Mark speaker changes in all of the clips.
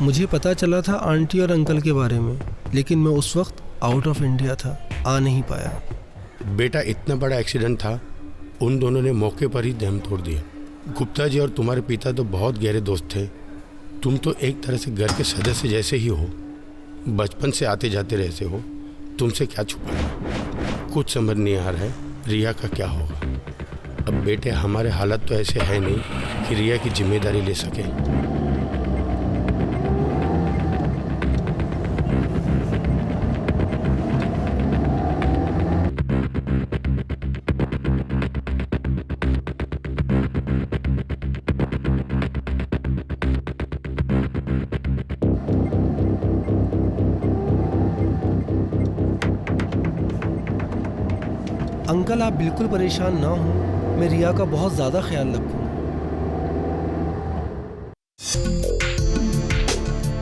Speaker 1: मुझे पता चला था आंटी और अंकल के बारे में, लेकिन मैं उस वक्त आउट ऑफ इंडिया था, आ नहीं पाया।
Speaker 2: बेटा इतना बड़ा एक्सीडेंट था, उन दोनों ने मौके पर ही दम तोड़ दिया। गुप्ता जी और तुम्हारे पिता तो बहुत गहरे दोस्त थे। तुम तो एक तरह से घर के सदस्य जैसे ही हो, बचपन से आते जाते रहते हो, तुमसे क्या छुपाना। कुछ समझ नहीं आ रहा है रिया का क्या होगा। अब बेटे हमारे हालत तो ऐसे है नहीं कि रिया की जिम्मेदारी ले सके।
Speaker 1: अंकल आप बिल्कुल परेशान ना हो, मैं रिया का बहुत ज़्यादा ख्याल रखूँगा।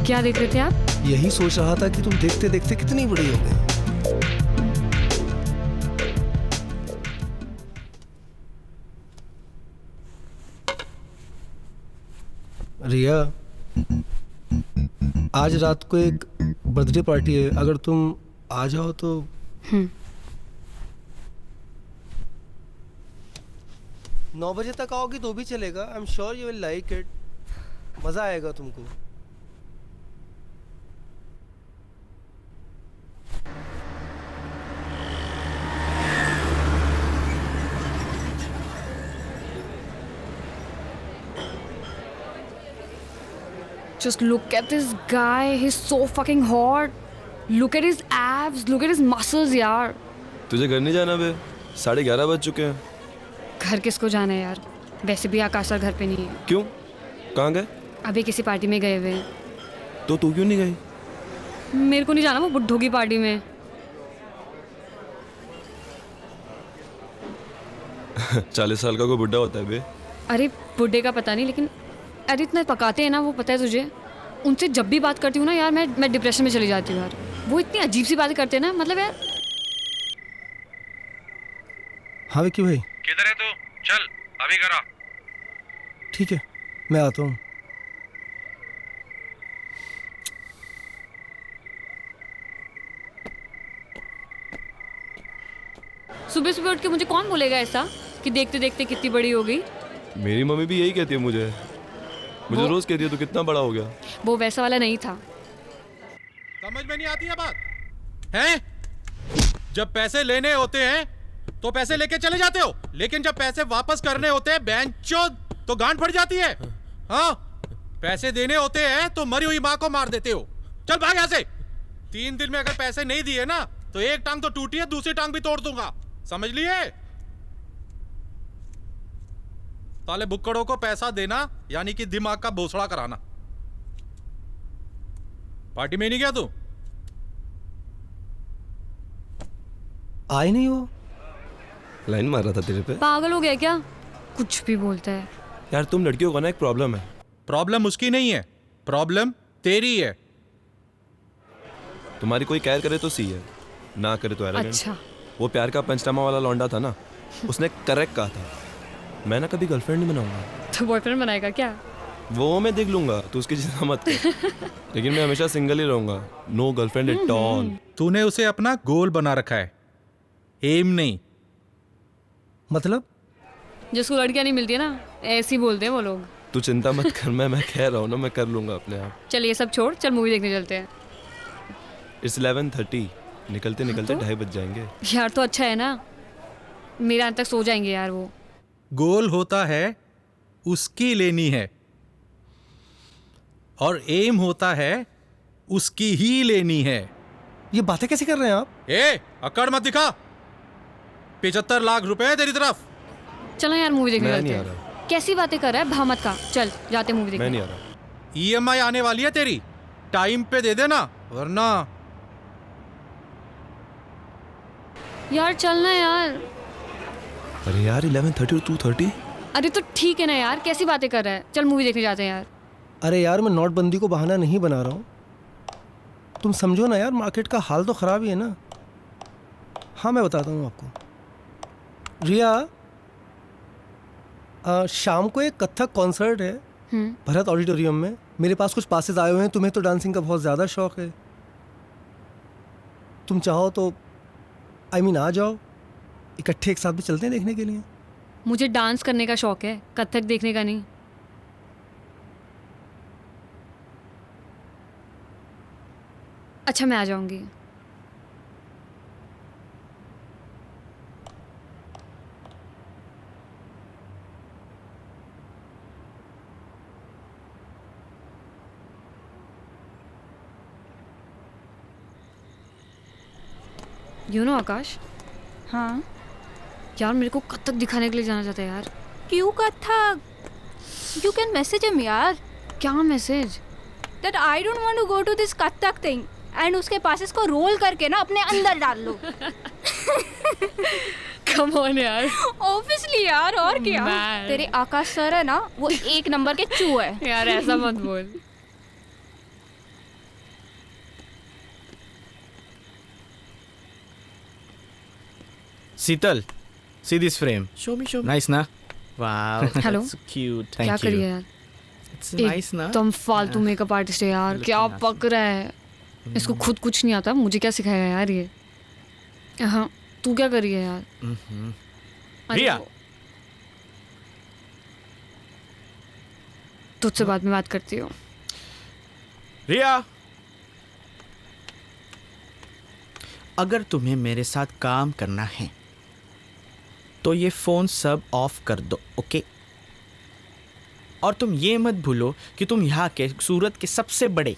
Speaker 3: क्या देख रहे थे आप?
Speaker 1: यही सोच रहा था कि तुम देखते देखते कितनी बड़ी हो गई। रिया, आज रात को एक बर्थडे पार्टी है, अगर तुम आ जाओ तो। 9 बजे तक आओगी तो भी चलेगा। I am sure you will like it, मजा आएगा तुमको।
Speaker 3: Just look at this guy, he's so fucking hot. Look at his abs, look at his muscles यार।
Speaker 4: तुझे घर नहीं जाना बे? 11:30 बज चुके हैं।
Speaker 3: घर किसको जाना है यार? वैसे भी आकाश सर घर पे नहीं है।
Speaker 4: क्यों? कहाँ गए?
Speaker 3: अभी किसी पार्टी में गए हुए हैं।
Speaker 4: तो तू क्यों नहीं गई?
Speaker 3: मेरे को नहीं जाना वो बुड्ढों की पार्टी में।
Speaker 4: 40 साल का कोई बुड्ढा होता है बे?
Speaker 3: अरे बुड्ढे का पता नहीं, लेकिन अरे इतना पकाते हैं ना वो, पता है तुझे? उनसे जब भी बात करती हूँ ना यार, मैं डिप्रेशन में चली जाती हूँ यार। वो इतनी अजीब सी बातें करते हैं ना, मतलब यार।
Speaker 1: हाँ विक्की भाई।
Speaker 5: किधर है तू? चल अभी करा।
Speaker 1: ठीक है मैं आता हूँ।
Speaker 3: सुबह सुबह उठ के मुझे कौन बोलेगा ऐसा कि देखते देखते कितनी बड़ी हो गई?
Speaker 4: मेरी मम्मी भी यही कहती है मुझे रोज कहती है तू कितना बड़ा हो गया।
Speaker 3: वो वैसा वाला नहीं था।
Speaker 5: समझ में नहीं आती है बात हैं? जब पैसे लेने होते हैं तो पैसे लेके चले जाते हो, लेकिन जब पैसे वापस करने होते हैं बेंचोद तो गांड फट जाती है। हाँ, पैसे देने होते हैं तो मरी हुई माँ को मार देते हो। चल भाग यहाँ से। 3 दिन में अगर पैसे नहीं दिए ना तो एक टांग तो टूटी है, दूसरी टांग भी तोड़ दूंगा, समझ लिए? साले बुक्कड़ों को पैसा देना यानी कि दिमाग का भोसड़ा कराना। पार्टी में नहीं गया तू?
Speaker 1: आए नहीं हो?
Speaker 4: लाइन मार रहा था तेरे पे।
Speaker 3: पागल हो गया क्या? कुछ भी बोलता है
Speaker 4: यार। तुम लड़कियों का ना एक प्रॉब्लम है।
Speaker 5: प्रॉब्लम उसकी नहीं है, प्रॉब्लम तेरी है।
Speaker 4: तुम्हारी कोई केयर करे तो सी है, ना करे तो एरोगेंट।
Speaker 3: अच्छा।
Speaker 4: वो प्यार का पंचनामा वाला लौंडा था ना, उसने करेक्ट कहा था, मैं ना कभी गर्लफ्रेंड नहीं बनाऊंगा।
Speaker 3: तो बॉयफ्रेंड बनाएगा क्या?
Speaker 4: वो मैं देख लूंगा, तू उसकी चिंता मत कर। लेकिन मैं हमेशा सिंगल ही रहूंगा, नो गर्लफ्रेंड एट ऑल।
Speaker 5: तूने उसे अपना गोल बना रखा है, एम नहीं।
Speaker 1: मतलब?
Speaker 3: जिसको लड़कियां नहीं मिलती है ना, ऐसे ही बोलते हैं वो लोग।
Speaker 4: तू चिंता मत कर, मैं कह रहा हूँ ना, मैं कर लूंगा अपने आप।
Speaker 3: चल ये सब छोड़, चल मूवी देखने चलते हैं।
Speaker 4: इट्स 11:30, निकलते निकलते
Speaker 3: तो?
Speaker 4: 2:30 बज जाएंगे।
Speaker 3: यार तो अच्छा है ना, मेरा अंत तक सो जाएंगे यार वो।
Speaker 5: गोल होता है उसकी लेनी है और एम होता है उसकी ही लेनी है।
Speaker 1: ये बातें कैसे कर रहे हैं आप?
Speaker 5: ए, अकड़ मत दिखा। 75 लाख रुपए है तेरी तरफ।
Speaker 3: चलो यार मूवी देखने
Speaker 4: मैं
Speaker 3: चलते
Speaker 4: नहीं आ
Speaker 3: हैं।
Speaker 4: रहा।
Speaker 3: कैसी बातें कर रहा है, भामत का। चल जाते मूवी देखने।
Speaker 4: मैं नहीं आ रहा।
Speaker 5: EMI आने वाली है तेरी, टाइम पे दे देना वरना।
Speaker 3: यार चलना यार।
Speaker 4: अरे यार 11:30 और 2:30।
Speaker 3: अरे तो ठीक है ना यार, कैसी बातें कर रहा है। चल मूवी देखने जाते हैं यार।
Speaker 1: अरे यार मैं नोटबंदी को बहाना नहीं बना रहा हूँ, तुम समझो ना यार, मार्केट का हाल तो ख़राब ही है ना। हाँ मैं बताता हूँ आपको। रिया, शाम को एक कथक कॉन्सर्ट है, भरत ऑडिटोरियम में मेरे पास कुछ पासेस आए हुए हैं। तुम्हें तो डांसिंग का बहुत ज़्यादा शौक है, तुम चाहो तो आ जाओ, इकट्ठे एक साथ भी चलते हैं देखने के लिए।
Speaker 3: मुझे डांस करने का शौक है, कथक देखने का नहीं। अच्छा, मैं आ जाऊंगी। आकाश,
Speaker 6: हाँ,
Speaker 3: यार मेरे को कथक दिखाने के लिए जाना चाहता है यार।
Speaker 6: क्यों Kathak? You can message him यार,
Speaker 3: क्या message?
Speaker 6: that I don't want to go to this Kathak thing, and उसके पासेस को रोल करके ना अपने अंदर डाल लो।
Speaker 3: कम ऑन यार।
Speaker 6: Obviously यार, और क्या?
Speaker 3: Man.
Speaker 6: तेरे आकाश सर है ना, वो एक नंबर के चू है।
Speaker 3: यार ऐसा मत बोल।
Speaker 7: Sital, see this frame.
Speaker 8: Show me.
Speaker 7: Nice ना? Wow.
Speaker 3: Hello.
Speaker 8: That's cute.
Speaker 7: Thank
Speaker 3: क्या
Speaker 7: you.
Speaker 3: करिए यार?
Speaker 8: It's nice ना?
Speaker 3: एकदम फालतू मेकअप आर्टिस्ट है यार।
Speaker 7: Looking
Speaker 3: क्या
Speaker 7: awesome.
Speaker 3: पक रहा है? इसको खुद कुछ नहीं आता, मुझे क्या सिखाएगा यार ये? हाँ, तू क्या कर रही है यार? अरे
Speaker 7: रिया!
Speaker 3: वो- तुझसे बाद में बात करती हूँ।
Speaker 7: रिया,
Speaker 8: अगर तुम्हें मेरे साथ काम करना है तो ये फ़ोन सब ऑफ कर दो, ओके? और तुम ये मत भूलो कि तुम यहाँ के सूरत के सबसे बड़े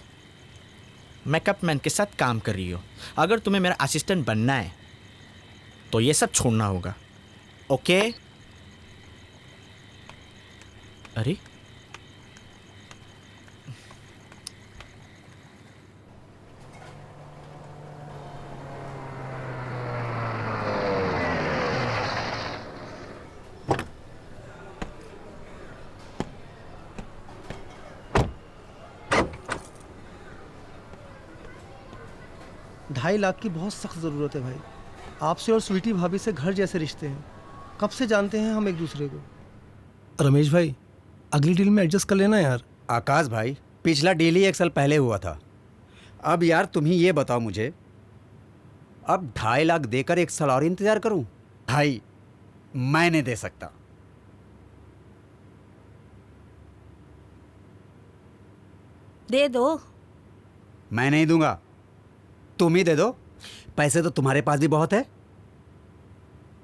Speaker 8: मेकअप मैन के साथ काम कर रही हो। अगर तुम्हें मेरा असिस्टेंट बनना है तो ये सब छोड़ना होगा, ओके? अरे
Speaker 1: ढाई लाख की बहुत सख्त ज़रूरत है भाई। आपसे और स्वीटी भाभी से घर जैसे रिश्ते हैं, कब से जानते हैं हम एक दूसरे को। रमेश भाई, अगली डील में एडजस्ट कर लेना यार।
Speaker 9: आकाश भाई, पिछला डील ही 1 साल पहले हुआ था। अब यार तुम ही ये बताओ मुझे, अब 2.5 लाख देकर 1 साल और इंतजार करूं? भाई मैं नहीं दे सकता।
Speaker 10: दे दो।
Speaker 9: मैं नहीं दूंगा, तुम ही दे दो। पैसे तो तुम्हारे पास भी बहुत है।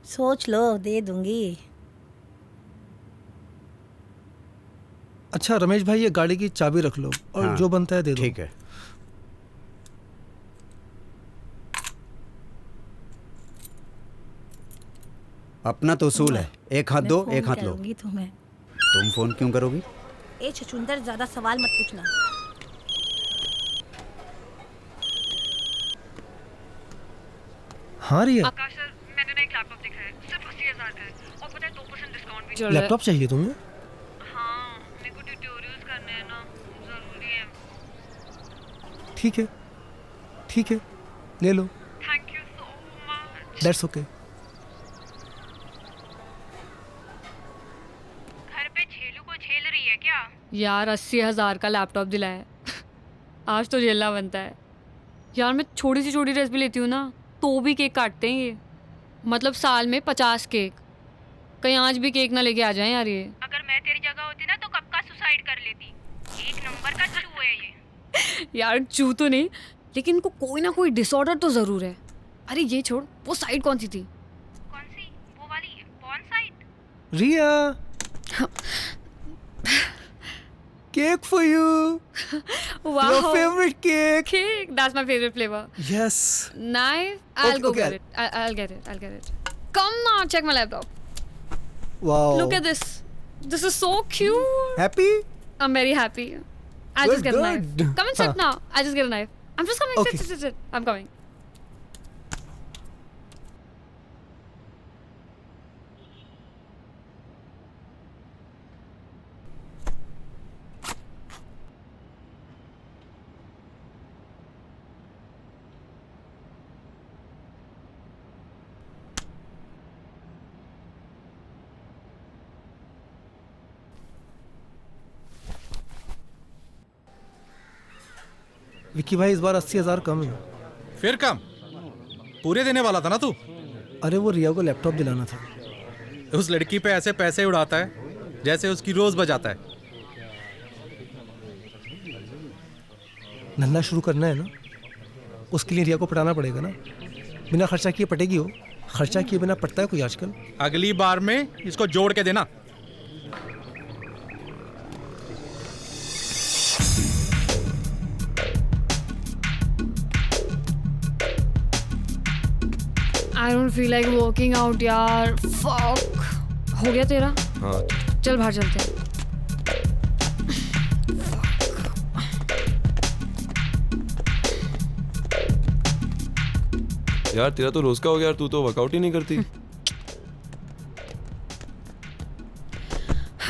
Speaker 10: सोच लो, दे दूंगी।
Speaker 1: अच्छा रमेश भाई, ये गाड़ी की चाबी रख लो और
Speaker 9: हाँ,
Speaker 1: जो बनता है दे दो।
Speaker 9: ठीक है। अपना तो उसूल है, एक हाथ
Speaker 10: मैं
Speaker 9: दो
Speaker 10: फोन
Speaker 9: एक हाथ लो।
Speaker 10: करूंगी तुम्हें।
Speaker 9: तुम फोन क्यों करोगी?
Speaker 10: ए छछुंदर, ज्यादा सवाल मत पूछना।
Speaker 1: हाँ रिया,
Speaker 3: आकाश सर, मैंने ना एक लैपटॉप देखा है, सिर्फ 80,000 का है और पता है 2% डिस्काउंट भी चल रहा है।
Speaker 1: लैपटॉप चाहिए तुम्हें?
Speaker 3: हाँ, मेरे को ट्यूटोरियल्स करने हैं ना, जरूरी है।
Speaker 1: ठीक है, ठीक है, ले लो।
Speaker 3: Thank you so much.
Speaker 1: That's okay.
Speaker 6: घर पे छेलू को झेल रही है क्या?
Speaker 3: यार 80,000 का लैपटॉप दिलाया आज तो झेलना बनता है यार। मैं छोटी सी छोटी ड्रेस भी लेती हूँ ना, तो भी केक काटते हैं ये। मतलब साल में 50 केक। कहीं आज भी केक ना लेके आ जाएं यार ये।
Speaker 6: अगर मैं तेरी जगह होती ना तो कब का सुसाइड कर लेती। एक नंबर का चू है ये।
Speaker 3: यार चू तो नहीं, लेकिन इनको कोई ना कोई डिसऑर्डर तो ज़रूर है। अरे ये छोड़, वो साइड कौन सी थी?
Speaker 6: कौन सी? वो वाली porn site?
Speaker 1: Riya, cake for you.
Speaker 3: Wow.
Speaker 1: Your favorite cake.
Speaker 3: Cake. That's my favorite flavor.
Speaker 1: Yes.
Speaker 3: Knife. I'll go
Speaker 1: Okay,
Speaker 3: get it. I'll get it. I'll get it. Come now, check my laptop.
Speaker 1: Wow.
Speaker 3: Look at this. This is so cute.
Speaker 1: Happy?
Speaker 3: I'm very happy. I'll just get a knife.
Speaker 1: Good.
Speaker 3: Come and sit
Speaker 1: Huh.
Speaker 3: now. I'll just get a knife. I'm just coming.
Speaker 1: Okay.
Speaker 3: Sit. I'm coming.
Speaker 1: Vicky भाई इस बार 80,000 कम है।
Speaker 5: फिर कम? पूरे देने वाला था ना तू?
Speaker 1: अरे वो रिया को लैपटॉप दिलाना था।
Speaker 5: उस लड़की पे ऐसे पैसे उड़ाता है जैसे उसकी रोज बजाता है।
Speaker 1: धंधा शुरू करना है ना, उसके लिए रिया को पटाना पड़ेगा ना। बिना खर्चा किए पटेगी हो, खर्चा किए बिना पटता है कोई आजकल?
Speaker 5: अगली बार में इसको जोड़ के देना।
Speaker 3: I don't feel like working out यार। फक। हो गया तेरा?
Speaker 4: हाँ
Speaker 3: चल बाहर चलते हैं।
Speaker 4: यार तेरा तो रोज का हो गया यार, तू तो वर्कआउट ही नहीं करती।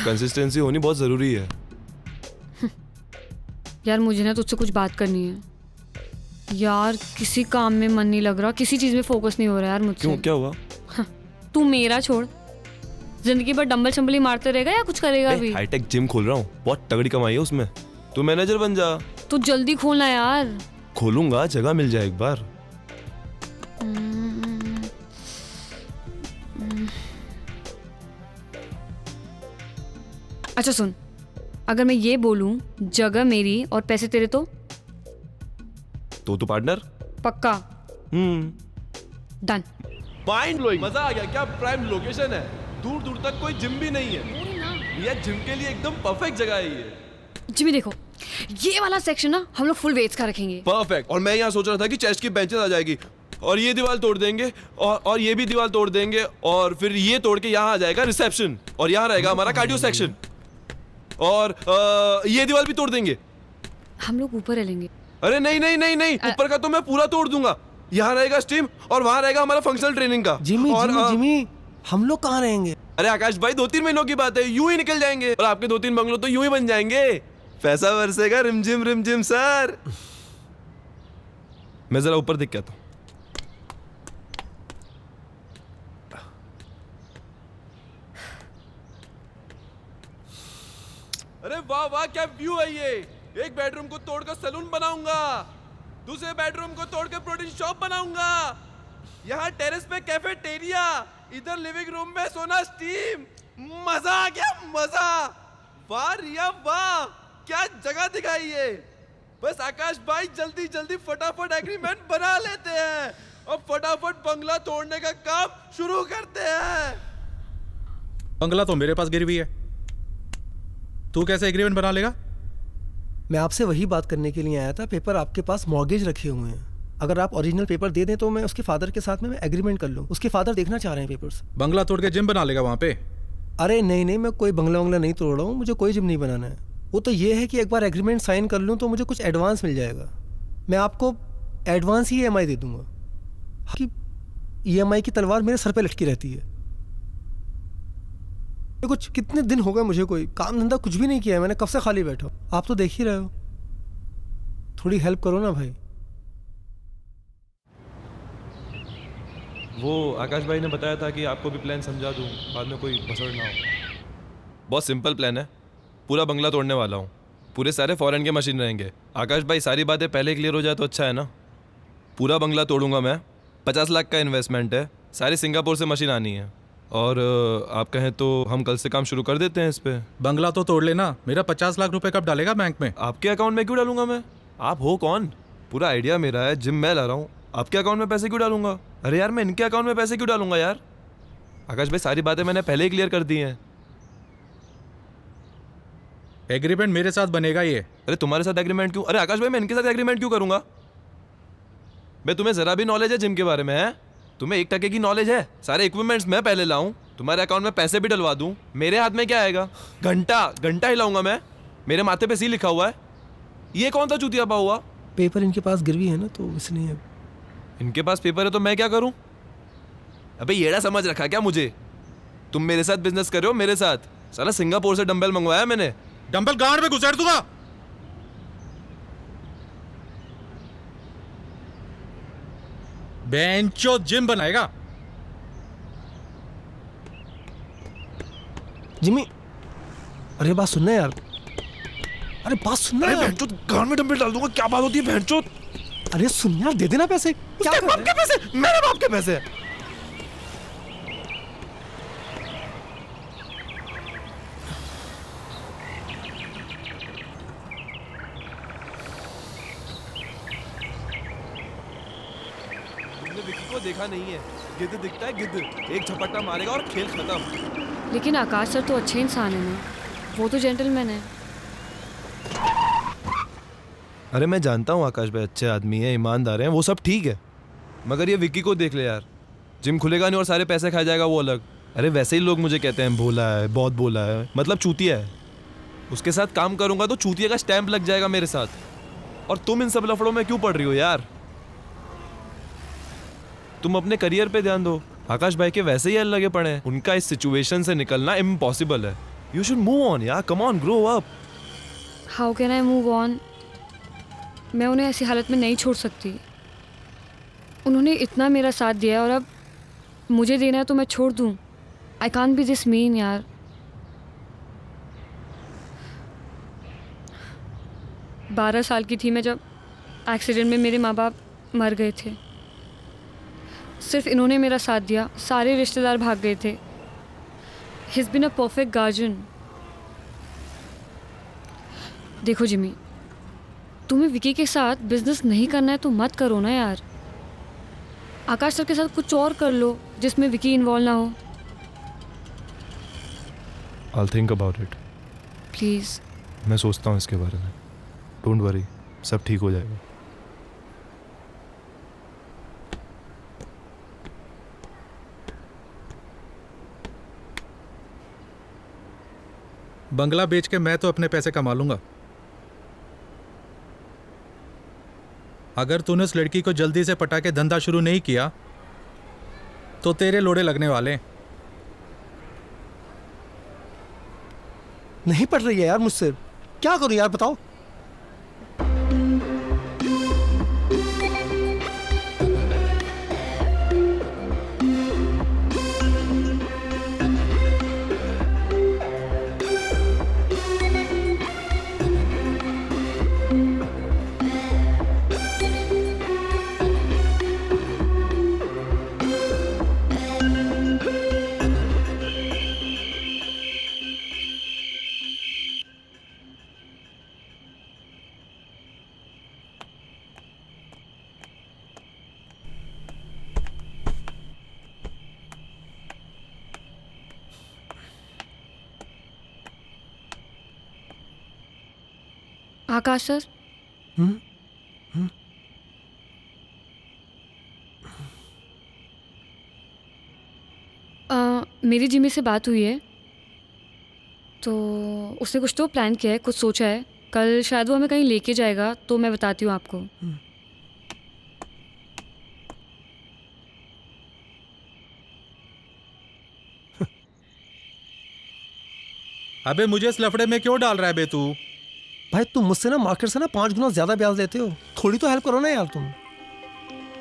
Speaker 4: कंसिस्टेंसी होनी बहुत जरूरी है।
Speaker 3: यार मुझे ना तुझसे कुछ बात करनी है यार। किसी काम में मन नहीं लग रहा, किसी चीज में फोकस नहीं हो रहा यार मुझसे।
Speaker 4: क्यों, क्या हुआ?
Speaker 3: तू मेरा छोड़, जिंदगी भर डंबल शंबल ही मारते रहेगा या कुछ करेगा भी?
Speaker 4: हाईटेक जिम खोल रहा हूँ, बहुत तगड़ी कमाई है उसमें। तू मैनेजर बन जा।
Speaker 3: तू जल्दी खोलना यार।
Speaker 4: खोलूंगा, जगह मिल जाए एक बार।
Speaker 3: अच्छा सुन, अगर मैं ये बोलूं जगह मेरी और पैसे तेरे तो
Speaker 4: पार्टनर
Speaker 3: पक्का? डन।
Speaker 4: माइंड ब्लोइंग, मजा आ गया। क्या प्राइम लोकेशन है, दूर दूर तक कोई जिम भी नहीं है। ये जिम के लिए एकदम परफेक्ट जगह है ये।
Speaker 3: जिमी देखो, ये वाला सेक्शन ना हम लोग फुल वेट्स का रखेंगे।
Speaker 4: परफेक्ट। और मैं यहाँ सोच रहा था कि चेस्ट की बेंचेस आ जाएगी और ये दीवार तोड़ देंगे और ये भी दीवार तोड़ देंगे और फिर ये तोड़ के यहाँ आ जाएगा रिसेप्शन और यहाँ रहेगा हमारा कार्डियो सेक्शन और ये दीवार भी तोड़ देंगे।
Speaker 3: हम लोग ऊपर रहेंगे।
Speaker 4: अरे नहीं नहीं नहीं नहीं, ऊपर का तो मैं पूरा तोड़ दूंगा। यहाँ रहेगा स्टीम और वहाँ रहेगा हमारा फंक्शनल ट्रेनिंग का।
Speaker 1: जिमी
Speaker 4: और
Speaker 1: जिमी जिमी हम लोग कहाँ रहेंगे?
Speaker 4: अरे आकाश भाई, 2-3 महीनों की बात है, यूं ही निकल जाएंगे और आपके 2-3 बंगलो तो यूं ही बन जाएंगे। पैसा बरसेगा रिमझिम सर। मैं जरा ऊपर दिख के आता हूं। अरे वाह वाह, क्या व्यू है ये। एक बेडरूम को तोड़कर सैलून बनाऊंगा, दूसरे बेडरूम को तोड़कर प्रोटीन शॉप बनाऊंगा, यहाँ टेरेस पे कैफेटेरिया, इधर लिविंग रूम में सोना स्टीम। मजा आ गया, मजा। वाह रिया वाह, क्या जगह दिखाई है। बस आकाश भाई जल्दी जल्दी फटाफट एग्रीमेंट बना लेते हैं और फटाफट बंगला तोड़ने का काम शुरू करते हैं।
Speaker 5: बंगला तो मेरे पास गिरी हुई है, तू कैसे एग्रीमेंट बना लेगा?
Speaker 1: मैं आपसे वही बात करने के लिए आया था। पेपर आपके पास मॉर्गेज रखे हुए हैं, अगर आप ओरिजिनल पेपर दे दें तो मैं उसके फादर के साथ में एग्रीमेंट कर लूँ। उसके फादर देखना चाह रहे हैं पेपर्स।
Speaker 5: बंगला तोड़ के जिम बना लेगा वहाँ पे?
Speaker 1: अरे नहीं नहीं, मैं कोई बंगला वंगला नहीं तोड़ रहा हूँ, मुझे कोई जिम नहीं बनाना है। वो तो ये है कि एक बार एग्रीमेंट साइन कर लूँ तो मुझे कुछ एडवांस मिल जाएगा। मैं आपको एडवांस ही EMI दे दूंगा कि EMI की तलवार मेरे सर पे लटकी रहती है। कुछ कितने दिन हो गए मुझे कोई काम धंधा कुछ भी नहीं किया है, मैंने कब से खाली बैठा हूँ। आप तो देख ही रहे हो, थोड़ी हेल्प करो ना भाई।
Speaker 4: वो आकाश भाई ने बताया था कि आपको भी प्लान समझा दूं, बाद में कोई भसड़ ना हो। बहुत सिंपल प्लान है, पूरा बंगला तोड़ने वाला हूँ। पूरे सारे फॉरेन के मशीन रहेंगे। आकाश भाई सारी बातें पहले क्लियर हो जाए तो अच्छा है ना। पूरा बंगला तोड़ूंगा मैं, 50 लाख का इन्वेस्टमेंट है, सारी सिंगापुर से मशीन आनी है और आप कहें तो हम कल से काम शुरू कर देते हैं इस पे।
Speaker 5: बंगला तो तोड़ लेना, मेरा 50 लाख रुपए कब डालेगा बैंक में?
Speaker 4: आपके अकाउंट में क्यों डालूंगा मैं? आप हो कौन? पूरा आइडिया मेरा है, जिम मैं ला रहा हूँ, आपके अकाउंट में पैसे क्यों डालूंगा? अरे यार मैं इनके अकाउंट में पैसे क्यों डालूंगा यार? आकाश भाई सारी बातें मैंने पहले ही क्लियर कर दी हैं।
Speaker 5: एग्रीमेंट मेरे साथ बनेगा ये।
Speaker 4: अरे तुम्हारे साथ एग्रीमेंट क्यों? अरे आकाश भाई मैं इनके साथ एग्रीमेंट क्यों करूंगा? मैं तुम्हें जरा भी नॉलेज है जिम के बारे में? है तुम्हें 1% की नॉलेज है? सारे इक्विपमेंट्स मैं पहले लाऊं, तुम्हारे अकाउंट में पैसे भी डलवा दूं, मेरे हाथ में क्या आएगा? घंटा हिलाऊंगा मैं, मेरे माथे पे सी लिखा हुआ है। ये कौन सा चूतिया पा हुआ?
Speaker 1: पेपर इनके पास गिरवी है ना, तो इसलिए।
Speaker 4: इनके पास पेपर है तो मैं क्या करूं? अबे येड़ा समझ रखा क्या मुझे? तुम मेरे साथ बिजनेस कर रहे हो, मेरे साथ। साला सिंगापुर से डंबल मंगवाया मैंने।
Speaker 5: डंबल गांड में घुसेड़ दूंगा। बेंचो जिम बनाएगा।
Speaker 1: जिमी, अरे बात सुनना यार, अरे बात सुनना
Speaker 11: अरे
Speaker 1: यार।
Speaker 11: बहनचोद कान में डंबल डाल दूंगा, क्या बात होती है बहनचोद?
Speaker 1: अरे सुन यार, दे देना पैसे। क्या
Speaker 11: उसके
Speaker 1: कर
Speaker 11: बाप
Speaker 1: रहे
Speaker 11: के पैसे, मेरे बाप के पैसे।
Speaker 4: तुमने विकी को देखा नहीं है, गिद्ध दिखता है गिद्ध, एक झपट्टा मारेगा और खेल खत्म।
Speaker 3: लेकिन आकाश सर तो अच्छे इंसान है ना, वो तो जेंटलमैन है।
Speaker 12: अरे मैं जानता हूँ आकाश भाई अच्छे आदमी है, ईमानदार हैं, वो सब ठीक है, मगर ये विक्की को देख ले यार, जिम खुलेगा नहीं और सारे पैसे खा जाएगा वो अलग। अरे वैसे ही लोग मुझे कहते हैं भोला है, बहुत भोला है, मतलब चूतिया है। उसके साथ काम करूंगा तो चूतिया का स्टैंप लग जाएगा मेरे साथ। और तुम इन सब लफड़ों में क्यों पड़ रही हो यार? तुम अपने करियर पे ध्यान दो। आकाश भाई के वैसे ही लगे पड़े हैं, उनका इस सिचुएशन से निकलना इम्पॉसिबल है। यू शुड मूव ऑन यार, come on, grow up.
Speaker 3: How can I move on? मैं उन्हें ऐसी हालत में नहीं छोड़ सकती। उन्होंने इतना मेरा साथ दिया और अब मुझे देना है तो मैं छोड़ दूँ? I can't be this mean यार। बारह साल की थी मैं जब एक्सीडेंट में मेरे माँ बाप मर गए थे। सिर्फ इन्होंने मेरा साथ दिया, सारे रिश्तेदार भाग गए थे। He is been a perfect guardian. देखो जिमी, तुम्हें विकी के साथ बिजनेस नहीं करना है तो मत करो ना यार। आकाश सर के साथ कुछ और कर लो जिसमें विकी इन्वॉल्व ना हो।
Speaker 12: I'll think about it.
Speaker 3: Please.
Speaker 12: मैं सोचता हूँ इसके बारे में। डोंट वरी, सब ठीक हो जाएगा।
Speaker 5: बंगला बेच के मैं तो अपने पैसे कमा लूंगा। अगर तूने उस लड़की को जल्दी से पटा के धंधा शुरू नहीं किया तो तेरे लोड़े लगने वाले।
Speaker 1: नहीं पड़ रही है यार मुझसे, क्या करूं यार बताओ।
Speaker 3: आकाश सर, मेरी जिमी से बात हुई है तो उसने कुछ तो प्लान किया है, कुछ सोचा है। कल शायद वो हमें कहीं लेके जाएगा तो मैं बताती हूँ आपको।
Speaker 5: अबे मुझे इस लफड़े में क्यों डाल रहा है बे तू?
Speaker 1: भाई तुम मुझसे ना मार्केट से ना 5 गुना ज्यादा ब्याज लेते हो, थोड़ी तो हेल्प करो ना यार तुम।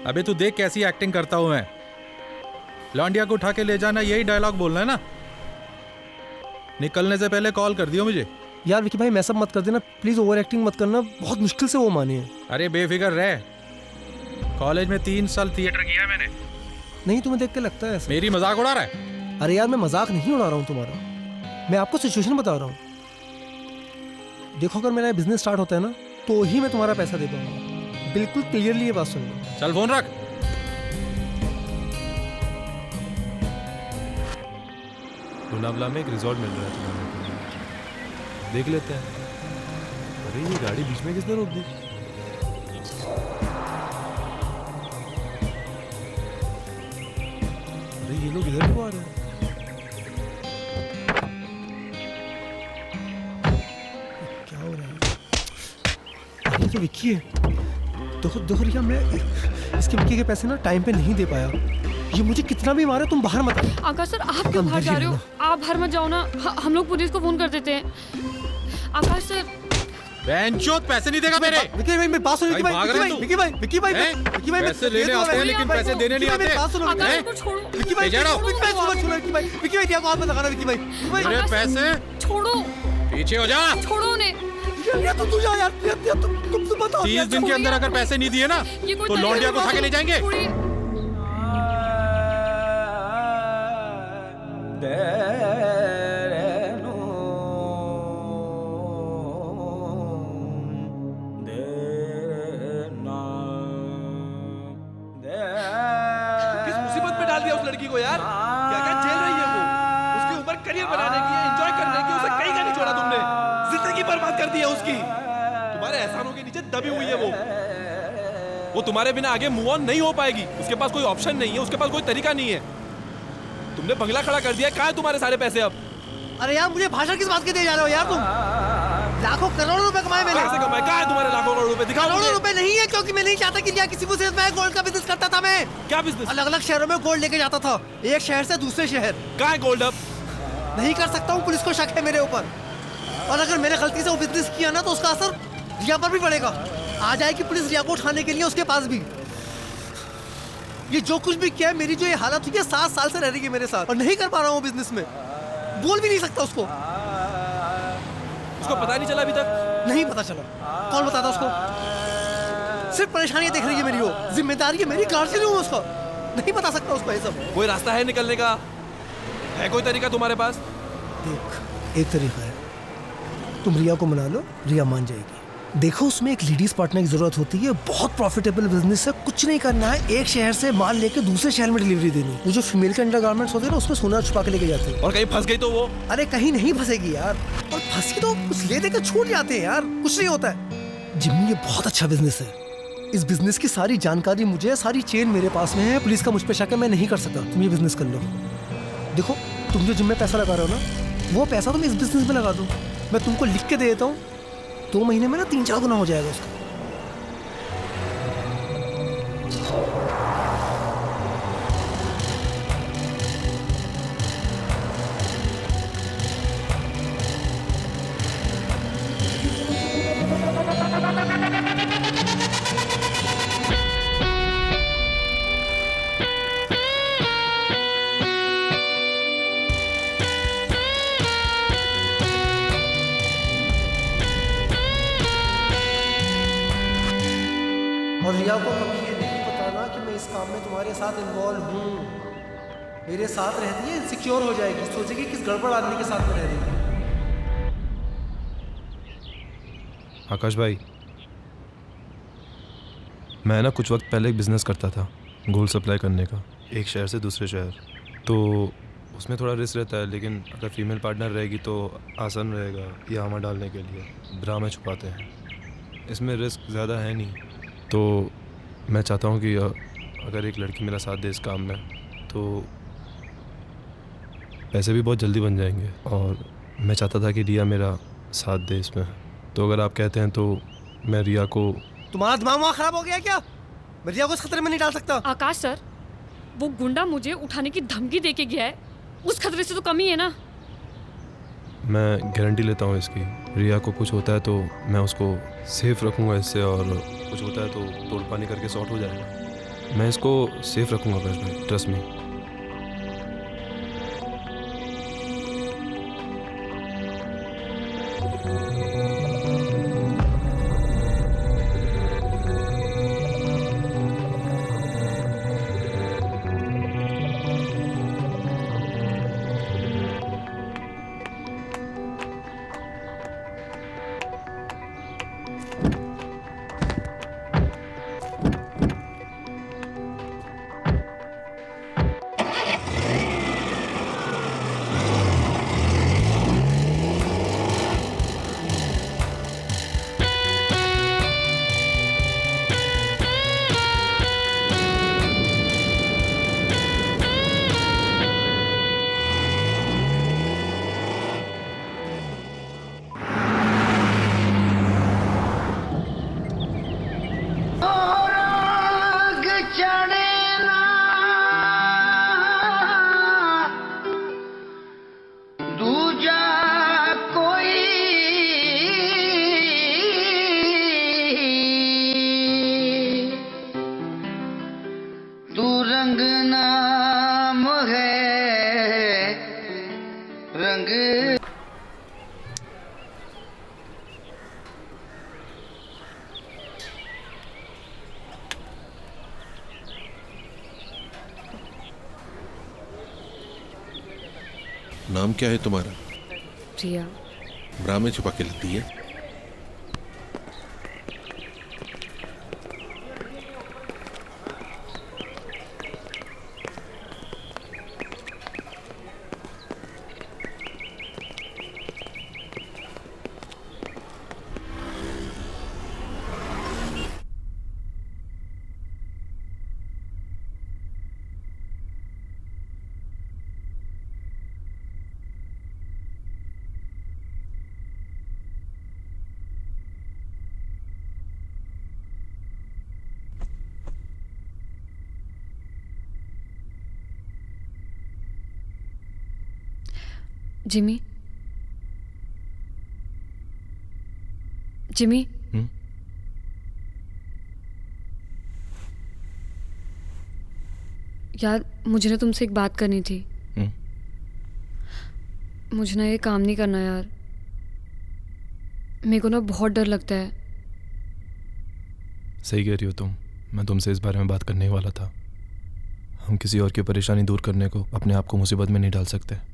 Speaker 5: अबे तू देख कैसी एक्टिंग करता हूं मैं। लौंडिया को उठा के ले जाना, यही डायलॉग बोलना है ना? निकलने से पहले कॉल कर दियो मुझे।
Speaker 1: यार विकी भाई मैं सब मत कर देना प्लीज, ओवर एक्टिंग मत करना, बहुत मुश्किल से वो माने हैं।
Speaker 5: अरे बेफिक्र रह, कॉलेज में 3 साल थिएटर किया है मैंने।
Speaker 1: नहीं तुम्हें देख के लगता है ऐसा।
Speaker 5: मेरी मजाक उड़ा रहा है?
Speaker 1: अरे यार मैं मजाक नहीं उड़ा रहा हूँ तुम्हारा, मैं आपको सिचुएशन बता रहा हूँ। देखो अगर मेरा बिजनेस स्टार्ट होता है ना तो ही मैं तुम्हारा पैसा दे पाऊंगा, बिल्कुल क्लियरली ये बात सुन लो।
Speaker 5: चल फोन रख।
Speaker 12: लोनावला में एक रिजॉर्ट मिल रहा है तुम्हारे को, देख लेते हैं। अरे ये गाड़ी बीच में किसने रोक दी? अरे ये लोग इधर क्यों आ रहे हैं?
Speaker 1: क्या हो रहा है? ये तो विक्की है। देखो रिया, मैं इसके विक्की के पैसे ना टाइम पे नहीं दे पाया। ये मुझे कितना भी मारे, तुम बाहर मत आओ।
Speaker 3: आकाश सर आप क्यों बाहर जा रहे हो? आप बाहर मत जाओ ना, हम लोग पुलिस को फोन कर देते हैं। आकाश सर,
Speaker 5: बेंचोद पैसे नहीं देगा मेरे।
Speaker 1: विक्की भाई मेरी बात सुनो। विक्की भाई
Speaker 5: पैसे लेने आते हैं लेकिन पैसे देने नहीं आते।
Speaker 3: आकाश को छोड़ो।
Speaker 1: विक्की भाई ध्यान मत लगाना। विक्की भाई
Speaker 5: मेरे पैसे
Speaker 3: छोड़ो,
Speaker 5: पीछे हो जा।
Speaker 3: छोड़ो उन्हें।
Speaker 1: रिया तू जा यार, रिया तुम बताओ।
Speaker 5: 30 दिन के अंदर अगर पैसे नहीं दिए ना
Speaker 3: ये कोई
Speaker 5: तो लौंडिया को उठा के ले जाएंगे।
Speaker 3: छोड़िए।
Speaker 4: किस मुसीबत में डाल दिया उस लड़की को यार, क्या क्या झेल रही है वो। उसकी उम्र करियर बनाने की है, एंजॉय करने की, उसे कहीं का नहीं छोड़ा तुमने, जिंदगी बर्बाद कर दी है उसकी। तुम्हारे एहसानों के नीचे दबी हुई है वो
Speaker 11: तुम्हारे बिना आगे मूव ऑन नहीं हो पाएगी। उसके पास कोई ऑप्शन नहीं है, उसके पास कोई तरीका नहीं है। तुमने बंगला खड़ा कर दिया, कहाँ है तुम्हारे सारे पैसे अब?
Speaker 1: अरे यार मुझे भाषण किस बात के दे जा रहे हो यार तुम? लाखों करोड़ों रुपए कमाए मैंने।
Speaker 11: कैसे कमाए? कहाँ है तुम्हारे लाखों करोड़ रुपए? दिखाओ
Speaker 1: करोड़ों
Speaker 11: मुझे।
Speaker 1: रुपए नहीं है, क्योंकि मैं नहीं चाहता कि रिया किसी को सिर्फ मैं गोल्ड का बिजनेस करता था। मैं
Speaker 11: क्या बिजनेस?
Speaker 1: अलग अलग शहरों में गोल्ड लेके जाता था, एक शहर से दूसरे शहर।
Speaker 11: कहाँ है गोल्ड अब?
Speaker 1: नहीं कर सकता हूँ, पुलिस को शक है मेरे ऊपर, और अगर मैंने गलती से वो बिजनेस किया ना तो उसका असर रिया पर भी पड़ेगा। आ जाएगी पुलिस रिया को उठाने के लिए उसके पास भी। ये जो कुछ भी किया है, मेरी जो ये हालत हुई है, 7 साल से रह रही है मेरे साथ, और नहीं कर पा रहा हूँ बिजनेस में। बोल भी नहीं सकता उसको
Speaker 11: पता नहीं चला अभी तक?
Speaker 1: नहीं पता चला। कौन बताता उसको? सिर्फ परेशानियां देख रही है मेरी वो, जिम्मेदारी है मेरी, कार से लूँ उसको। नहीं बता सकता उसको ये सब।
Speaker 11: कोई रास्ता है निकलने का? है कोई तरीका तुम्हारे पास?
Speaker 1: देख, एक तरीका है, तुम रिया को मना लो, रिया मान जाएगी। देखो उसमें एक लेडीज पार्टनर की जरूरत होती है, बहुत प्रॉफिटेबल बिजनेस है, कुछ नहीं करना है, एक शहर से माल लेके दूसरे शहर में डिलीवरी देनी। वो जो फीमेल के अंडरगारमेंट्स होते हैं ना, उसमें सोना छुपा के लेके जाते हैं।
Speaker 11: और कहीं फंस गई तो वो?
Speaker 1: अरे कहीं नहीं फंसेगी यार, और फंसी तो कुछ ले देकर छूट जाते हैं यार, कुछ नहीं होता है। जिम्मी ये बहुत अच्छा बिजनेस है, इस बिजनेस की सारी जानकारी मुझे है, सारी चेन मेरे पास में है। पुलिस का मुझ पे शक है, मैं नहीं कर सकता। तुम ये बिजनेस कर लो। देखो तुम जो जिम में पैसा लगा रहे हो ना, वो पैसा तुम इस बिजनेस में लगा दो। मैं तुमको लिख के दे देता हूँ, 2 महीने में ना 3-4 गुना हो जाएगा उसका। और रिया को कभी ये नहीं बताना कि मैं इस काम में तुम्हारे साथ इन्वॉल्व हूँ। मेरे साथ रहती है, इनसिक्योर हो जाएगी, सोचेगी किस गड़बड़ आदमी के साथ में रह रही है।
Speaker 12: आकाश भाई, मैं ना कुछ वक्त पहले एक बिज़नेस करता था गोल्ड सप्लाई करने का, एक शहर से दूसरे शहर। तो उसमें थोड़ा रिस्क रहता है, लेकिन अगर फीमेल पार्टनर रहेगी तो आसान रहेगा ये आमा डालने के लिए। ब्रा में छुपाते हैं, इसमें रिस्क ज़्यादा है नहीं। तो मैं चाहता हूँ कि अगर एक लड़की मेरा साथ दे इस काम में तो पैसे भी बहुत जल्दी बन जाएंगे, और मैं चाहता था कि रिया मेरा साथ दे इसमें। तो अगर आप कहते हैं तो मैं रिया को...
Speaker 1: तुम्हारा दिमाग वहाँ खराब हो गया क्या? मैं रिया को इस खतरे में नहीं डाल सकता।
Speaker 3: आकाश सर, वो गुंडा मुझे उठाने की धमकी दे के गया है, उस खतरे से तो कम ही है ना।
Speaker 12: मैं गारंटी लेता हूँ इसकी, रिया को कुछ होता है तो मैं उसको सेफ रखूँगा इससे, और कुछ होता है तो तोड़ पानी करके सॉर्ट हो जाएगा। मैं इसको सेफ रखूँगा आकाश भाई, ट्रस्ट मी।
Speaker 13: नाम क्या है तुम्हारा?
Speaker 3: रिया।
Speaker 13: ब्रा में छुपा के लाती है।
Speaker 3: जिमी, जिमी, यार मुझे ना तुमसे एक बात करनी थी। मुझे ना ये काम नहीं करना यार। मेरे को ना बहुत डर लगता है।
Speaker 12: सही कह रही हो तुम। मैं तुमसे इस बारे में बात करने ही वाला था। हम किसी और की परेशानी दूर करने को अपने आप को मुसीबत में नहीं डाल सकते।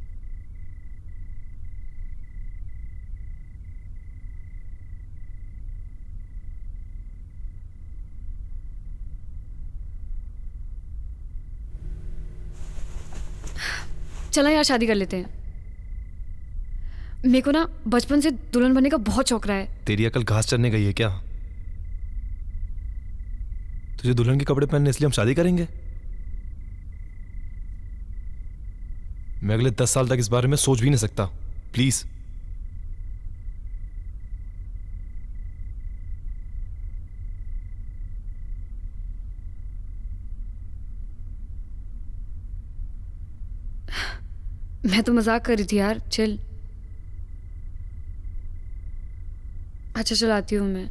Speaker 3: चला यार शादी कर लेते हैं। मेरे को ना बचपन से दुल्हन बनने का बहुत शौक रहा है।
Speaker 12: तेरी अकल घास चरने गई है क्या? तुझे दुल्हन के कपड़े पहनने इसलिए हम शादी करेंगे? मैं अगले 10 साल तक इस बारे में सोच भी नहीं सकता। प्लीज।
Speaker 3: मैं तो मजाक कर रही थी यार, चिल। अच्छा चलाती हूँ मैं।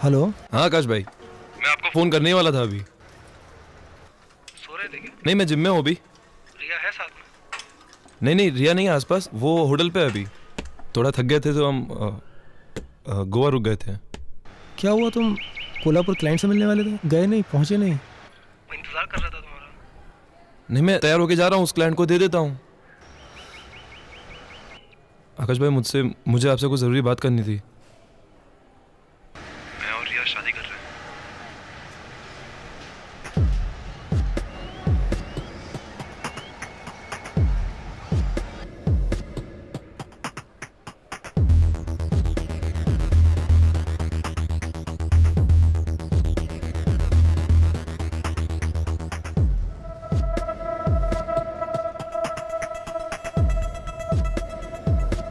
Speaker 1: हेलो।
Speaker 12: हाँ आकाश भाई, मैं आपको फोन करने ही वाला था अभी।
Speaker 1: सो रहे थे क्या?
Speaker 12: नहीं, मैं जिम में हूँ अभी।
Speaker 1: रिया है साथ में?
Speaker 12: नहीं, रिया नहीं है आसपास। वो होटल पे है अभी। थोड़ा थक गए थे तो हम गोवा रुक गए थे।
Speaker 1: क्या Huआ, तुम कोल्हापुर क्लाइंट से मिलने वाले थे? गए नहीं, पहुंचे नहीं?
Speaker 14: मैं इंतजार कर रहा था तुम्हारा।
Speaker 12: नहीं, मैं तैयार होके जा रहा हूँ, उस क्लाइंट को दे देता हूँ। आकाश भाई, मुझे आपसे कुछ ज़रूरी बात करनी थी।
Speaker 14: मैं और रिया शादी कर रहे हैं।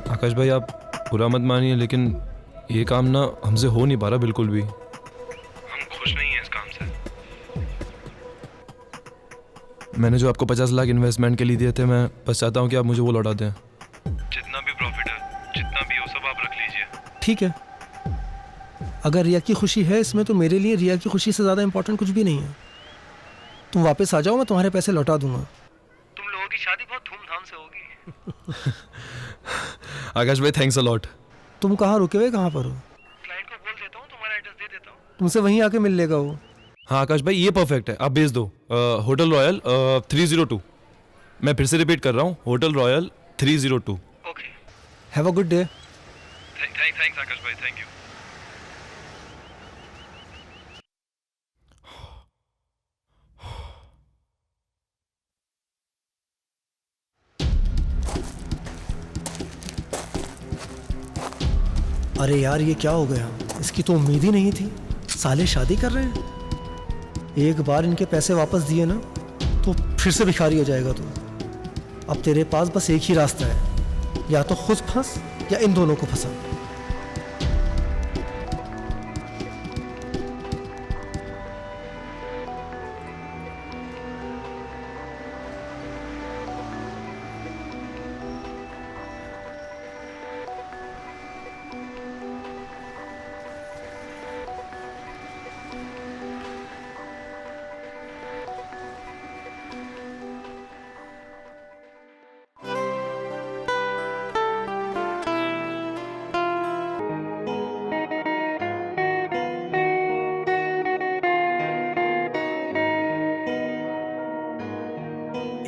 Speaker 12: आकाश भाई, आप बुरा मत मानिए, लेकिन ये काम ना हमसे हो नहीं पा रहा बिल्कुल भी।
Speaker 14: हम खुश नहीं हैं इस काम से।
Speaker 12: मैंने जो आपको 50 लाख इन्वेस्टमेंट के लिए दिए थे, मैं बस चाहता हूँ कि आप मुझे वो लौटा दें।
Speaker 14: जितना भी प्रॉफिट है, जितना भी हो सब आप रख लीजिए।
Speaker 1: ठीक है, अगर रिया की खुशी है इसमें तो मेरे लिए रिया की खुशी से ज़्यादा इम्पोर्टेंट कुछ भी नहीं है। तुम वापस आ जाओ, मैं तुम्हारे पैसे लौटा दूंगा।
Speaker 14: तुम लोगों की शादी बहुत धूमधाम से होगी।
Speaker 12: आकाश भाई, थैंक्स अ लॉट।
Speaker 1: तुम कहाँ रुके हुए, कहाँ पर हो?
Speaker 14: क्लाइंट को बोल देता हूँ, तुम्हारा एड्रेस दे देता हूँ।
Speaker 1: तुमसे वहीं आके मिल लेगा वो।
Speaker 12: हाँ आकाश भाई, ये परफेक्ट है, आप भेज दो। Hotel Royal 302। मैं फिर से रिपीट कर रहा हूँ, Hotel Royal 302।
Speaker 14: Okay.
Speaker 1: Have a good day.
Speaker 14: Thanks Akash भाई, थैंक यू।
Speaker 1: अरे यार, ये क्या हो गया? इसकी तो उम्मीद ही नहीं थी। साले शादी कर रहे हैं। एक बार इनके पैसे वापस दिए ना तो फिर से भिखारी हो जाएगा तू। अब तेरे पास बस एक ही रास्ता है, या तो खुद फंस या इन दोनों को फंसा।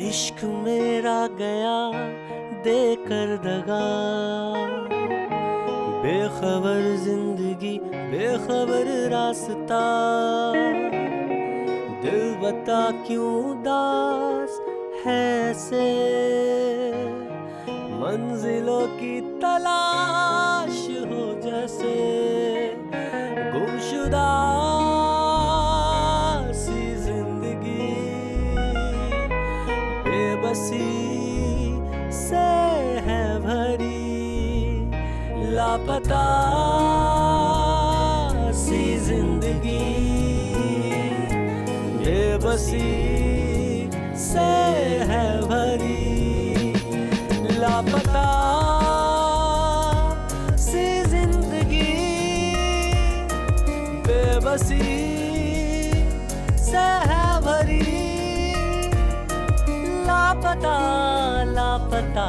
Speaker 15: इश्क मेरा गया देकर दगा, बेखबर जिंदगी बेखबर रास्ता, दिल बता क्यों उदास है से, मंजिलों की तलाश हो जैसे, गुमशुदा सी जिंदगी, बेबसी से है भरी, लापता सी जिंदगी, बेबसी से है भरी, लापता सी जिंदगी, बेबसी से है भरी, लापता लापता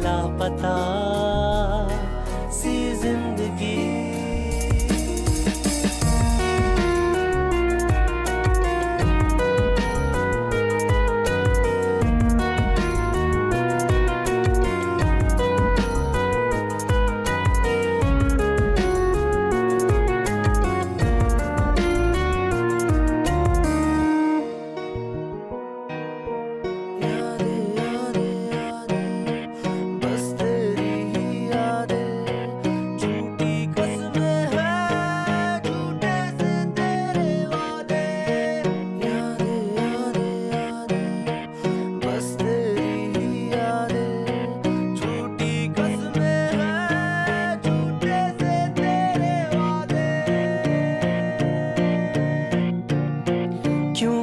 Speaker 15: लापता सी जिंदगी।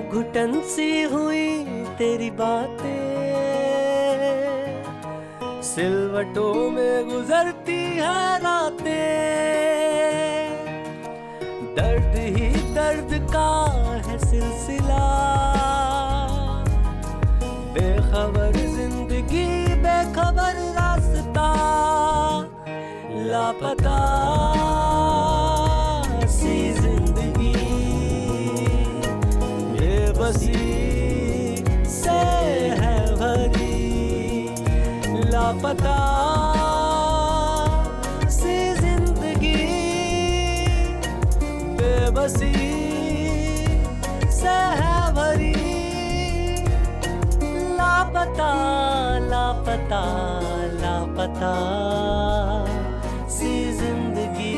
Speaker 15: घुटन सी हुई तेरी बातें, सिलवटों में गुजरती है रातें, दर्द ही दर्द का है सिलसिला, बेखबर जिंदगी बेखबर रास्ता, लापता सी जिंदगी, बेबसी से है भरी, लापता सी जिंदगी, बेबसी से है भरी, लापता लापता लापता सी जिंदगी।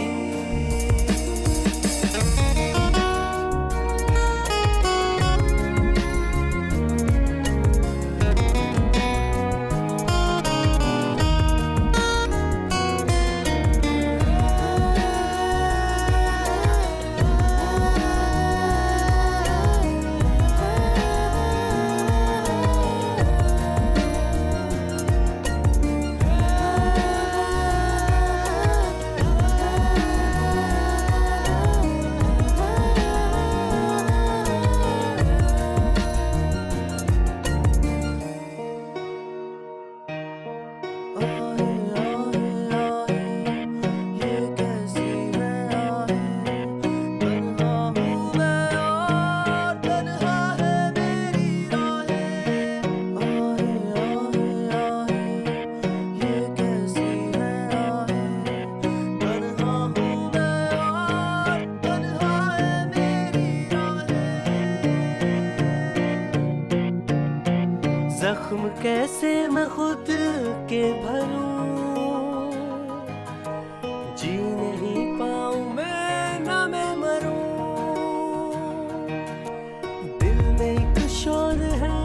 Speaker 15: जख्म कैसे मैं खुद के भरूं, जी नहीं पाऊं मैं ना मैं मरूं, दिल में एक शोर है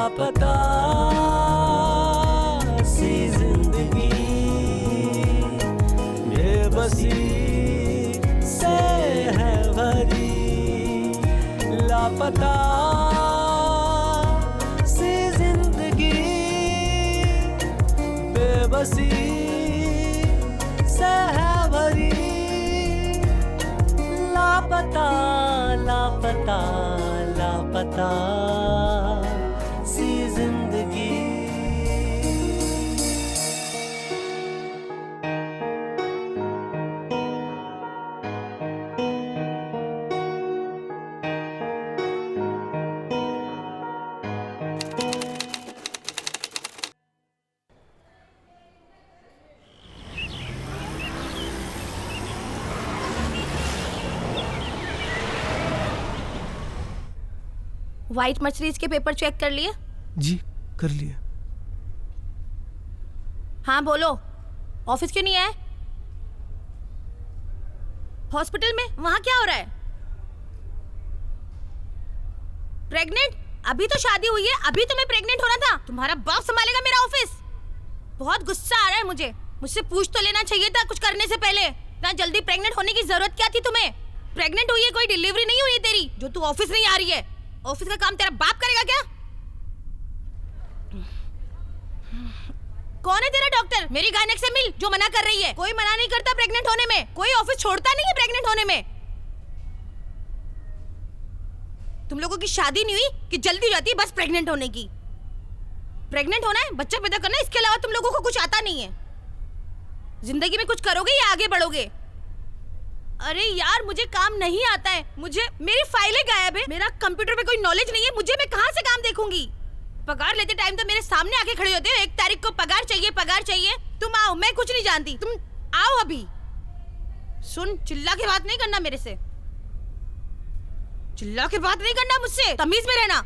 Speaker 15: लापता सी जिंदगी बेबसी से है भरी, लापता सी जिंदगी बेबसी से है भरी, लापता लापता लापता सी जिंदगी।
Speaker 10: व्हाइट मर्सिडीज के पेपर चेक कर लिए?
Speaker 1: जी कर लिया।
Speaker 10: हाँ बोलो, ऑफिस क्यों नहीं आए? हॉस्पिटल में वहां क्या हो रहा है? प्रेग्नेंट? अभी तो शादी हुई है, अभी तुम्हें प्रेग्नेंट होना था। तुम्हारा बाप संभालेगा मेरा ऑफिस। बहुत गुस्सा आ रहा है मुझसे पूछ तो लेना चाहिए था कुछ करने से पहले। इतना जल्दी प्रेग्नेंट होने की जरूरत क्या थी तुम्हें? प्रेग्नेंट हुई है, कोई डिलीवरी नहीं हुई है तेरी जो तू ऑफिस नहीं आ रही है। ऑफिस का काम तेरा बाप करेगा क्या? कौन है तेरा डॉक्टर? मेरी गायनेक से मिल जो मना कर रही है। कोई मना नहीं करता प्रेग्नेंट होने में, कोई ऑफिस छोड़ता नहीं है प्रेग्नेंट होने में। तुम लोगों की शादी नहीं हुई कि जल्दी हो जाती है बस प्रेग्नेंट होने की। प्रेग्नेंट होना है, बच्चा पैदा करना है, इसके अलावा तुम लोगों को कुछ आता नहीं है। जिंदगी में कुछ करोगे या आगे बढ़ोगे? अरे यार मुझे काम नहीं आता है, मुझे मेरी फाइलें गायब है, मेरा कंप्यूटर पे कोई नॉलेज नहीं है, मुझे मैं कहाँ से काम देखूंगी? पगार लेते टाइम तो मेरे सामने आके खड़े होते हो, 1 तारीख को पगार चाहिए। तुम आओ, मैं कुछ नहीं जानती, तुम आओ अभी। सुन, चिल्ला के बात नहीं करना मेरे से, चिल्ला के बात नहीं करना मुझसे, तमीज में रहना।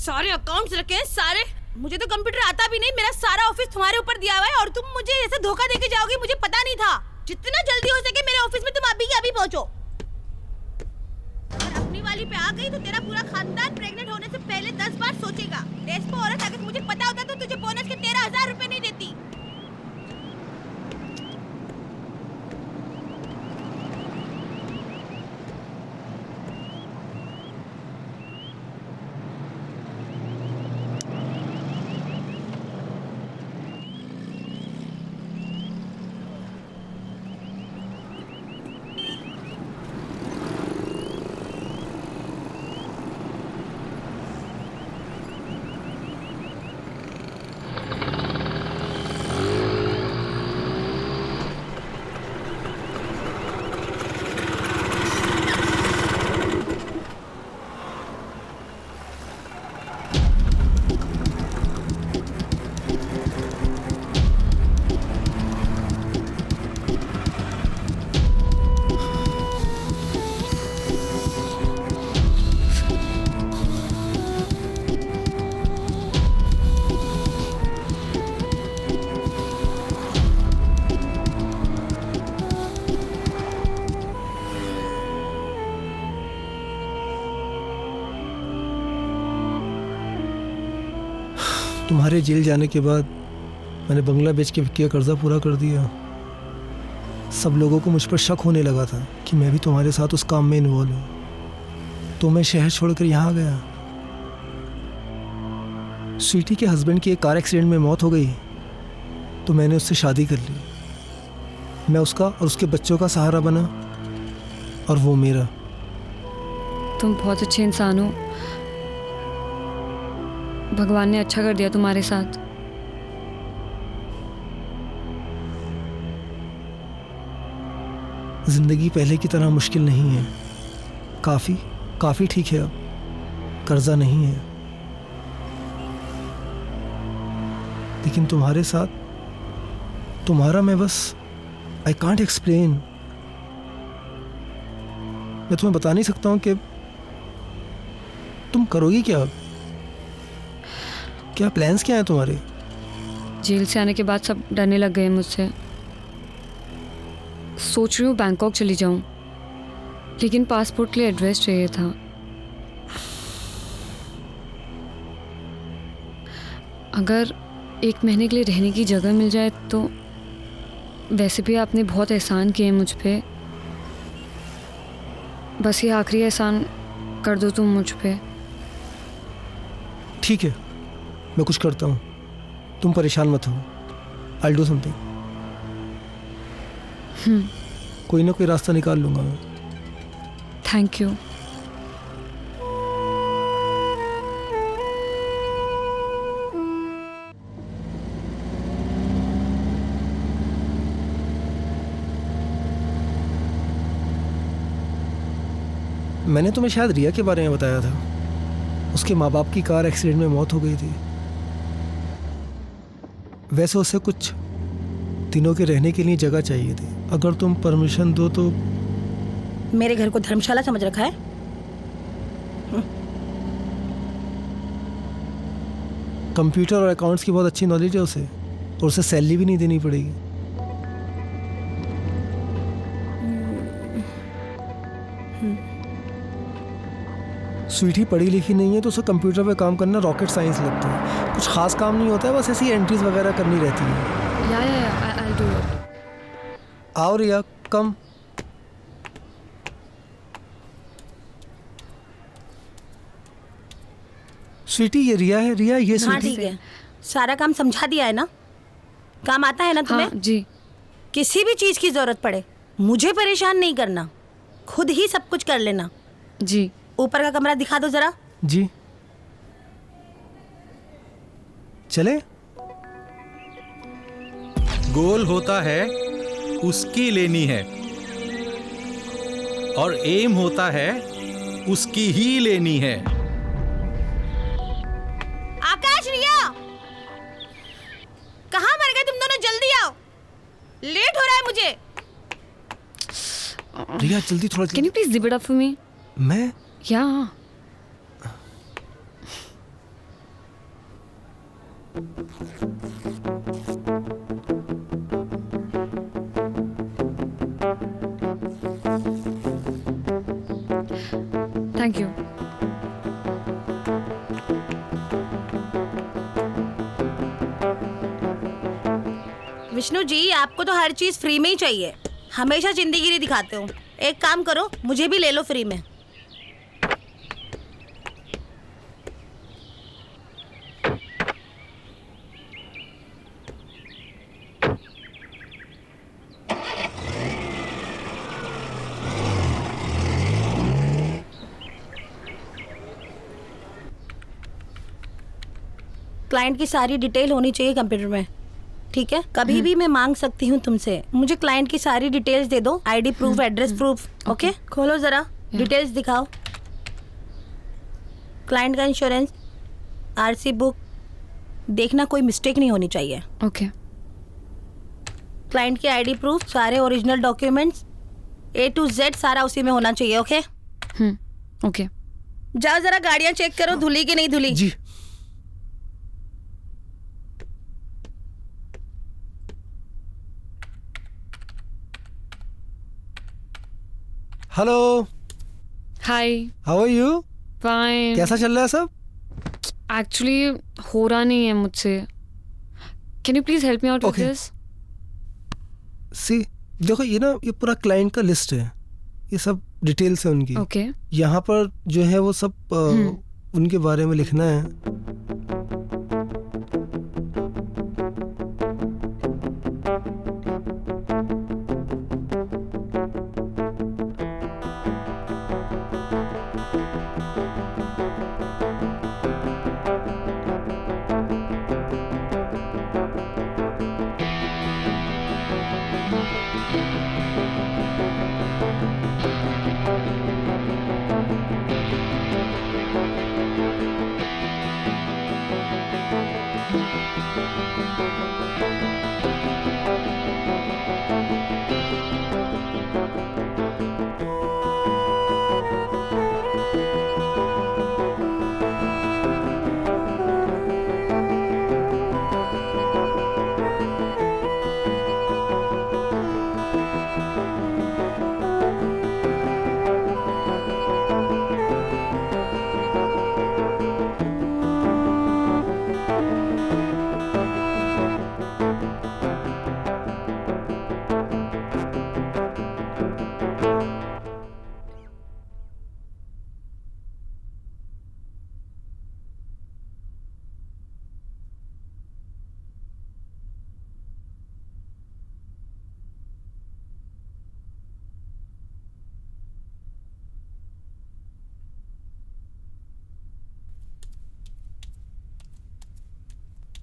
Speaker 10: सारे अकाउंट्स रखे हैं सारे, मुझे तो कंप्यूटर आता भी नहीं, मेरा सारा ऑफिस तुम्हारे ऊपर दिया हुआ है और तुम मुझे ऐसे धोखा देके जाओगी, मुझे पता नहीं था। जितना जल्दी हो सके मेरे ऑफिस में तुम अभी के अभी पहुंचो। अगर अपनी वाली पे आ गई तो तेरा पूरा खानदान प्रेग्नेंट होने से पहले 10 बार सोचेगा। डेस्पो औरत, अगर मुझे पता होता तो तुझे बोनस के 13,000 रुपए नहीं देती।
Speaker 1: तुम्हारे जेल जाने के बाद मैंने बंगला बेच के विक्की का कर्जा पूरा कर दिया। सब लोगों को मुझ पर शक होने लगा था कि मैं भी तुम्हारे साथ उस काम में इन्वॉल्व हूँ, तो मैं शहर छोड़कर यहाँ आ गया। स्वीटी के हस्बैंड की एक कार एक्सीडेंट में मौत हो गई तो मैंने उससे शादी कर ली। मैं उसका और उसके बच्चों का सहारा बना और वो मेरा।
Speaker 3: तुम बहुत अच्छे इंसान हो, भगवान ने अच्छा कर दिया तुम्हारे साथ।
Speaker 1: जिंदगी पहले की तरह मुश्किल नहीं है, काफ़ी ठीक है, अब कर्जा नहीं है। लेकिन तुम्हारे साथ तुम्हारा मैं बस आई कांट एक्सप्लेन। मैं तुम्हें बता नहीं सकता हूँ कि तुम करोगी क्या, क्या प्लान्स क्या हैं तुम्हारे?
Speaker 3: जेल से आने के बाद सब डरने लग गए मुझसे। सोच रही हूँ बैंकॉक चली जाऊँ, लेकिन पासपोर्ट के लिए एड्रेस चाहिए था। अगर 1 महीने के लिए रहने की जगह मिल जाए तो। वैसे भी आपने बहुत एहसान किए मुझ पे, बस ये आखिरी एहसान कर दो तुम मुझ पे।
Speaker 1: ठीक है, मैं कुछ करता हूँ, तुम परेशान मत हो। I do something. कोई ना कोई रास्ता निकाल लूँगा मैं।
Speaker 3: Thank you.
Speaker 1: मैंने तुम्हें शायद रिया के बारे में बताया था। उसके माँ बाप की कार एक्सीडेंट में मौत हो गई थी। वैसे उसे कुछ दिनों के रहने के लिए जगह चाहिए थी। अगर तुम परमिशन दो तो।
Speaker 10: मेरे घर को धर्मशाला समझ रखा है?
Speaker 1: कंप्यूटर और अकाउंट्स की बहुत अच्छी नॉलेज है उसे, और उसे सैलरी भी नहीं देनी पड़ेगी। स्वीटी पढ़ी लिखी नहीं है तो उसे कंप्यूटर पे काम करना रॉकेट साइंस लगता है। कुछ खास काम नहीं होता है, बस ऐसी एंट्रीज वगैरह करनी रहती है।
Speaker 3: या I'll do it.
Speaker 1: आओ रिया, कम। स्वीटी ये रिया है। रिया ये
Speaker 10: हाँ
Speaker 1: स्वीटी।
Speaker 10: ठीक है, सारा काम समझा दिया है ना? काम आता है ना तुम्हें?
Speaker 3: हाँ, जी।
Speaker 10: किसी भी चीज की जरूरत पड़े मुझे परेशान नहीं करना, खुद ही सब कुछ कर लेना।
Speaker 3: जी।
Speaker 10: ऊपर का कमरा दिखा दो जरा।
Speaker 1: जी चले।
Speaker 5: गोल होता है उसकी लेनी है, और एम होता है उसकी ही लेनी है।
Speaker 10: आकाश, रिया, कहाँ मर गए तुम दोनों? जल्दी आओ, लेट हो रहा है मुझे।
Speaker 1: रिया जल्दी थोड़ा।
Speaker 3: Can you please zip it up for me?
Speaker 1: मैं?
Speaker 3: Yeah. Thank you.
Speaker 10: Vishnu ji, आपको तो हर चीज फ्री में ही चाहिए, हमेशा जिंदगी दिखाते हो। एक काम करो, मुझे भी ले लो फ्री में। क्लाइंट की सारी डिटेल होनी चाहिए कंप्यूटर में, ठीक है? कभी भी मैं मांग सकती हूँ तुमसे, मुझे क्लाइंट की सारी डिटेल्स दे दो, ID proof, address proof. Okay, खोलो जरा, डिटेल्स दिखाओ। क्लाइंट का इंश्योरेंस, आरसी बुक, देखना कोई मिस्टेक नहीं होनी चाहिए।
Speaker 3: ओके।
Speaker 10: क्लाइंट की आईडी प्रूफ, सारे original documents, A to Z सारा उसी में होना चाहिए। Okay
Speaker 3: okay.
Speaker 10: जाओ जरा गाड़ियाँ चेक करो, धुली की नहीं धुली।
Speaker 1: जी। Hello.
Speaker 3: Hi.
Speaker 1: How are you?
Speaker 3: Fine.
Speaker 1: कैसा चल रहा है सब?
Speaker 3: एक्चुअली हो रहा नहीं है मुझसे। Can you please help me out with this?
Speaker 1: See देखो, ये ना, ये पूरा क्लाइंट का लिस्ट है, ये सब डिटेल्स है उनकी।
Speaker 3: ओके।
Speaker 1: यहाँ पर जो है वो सब उनके बारे में लिखना है।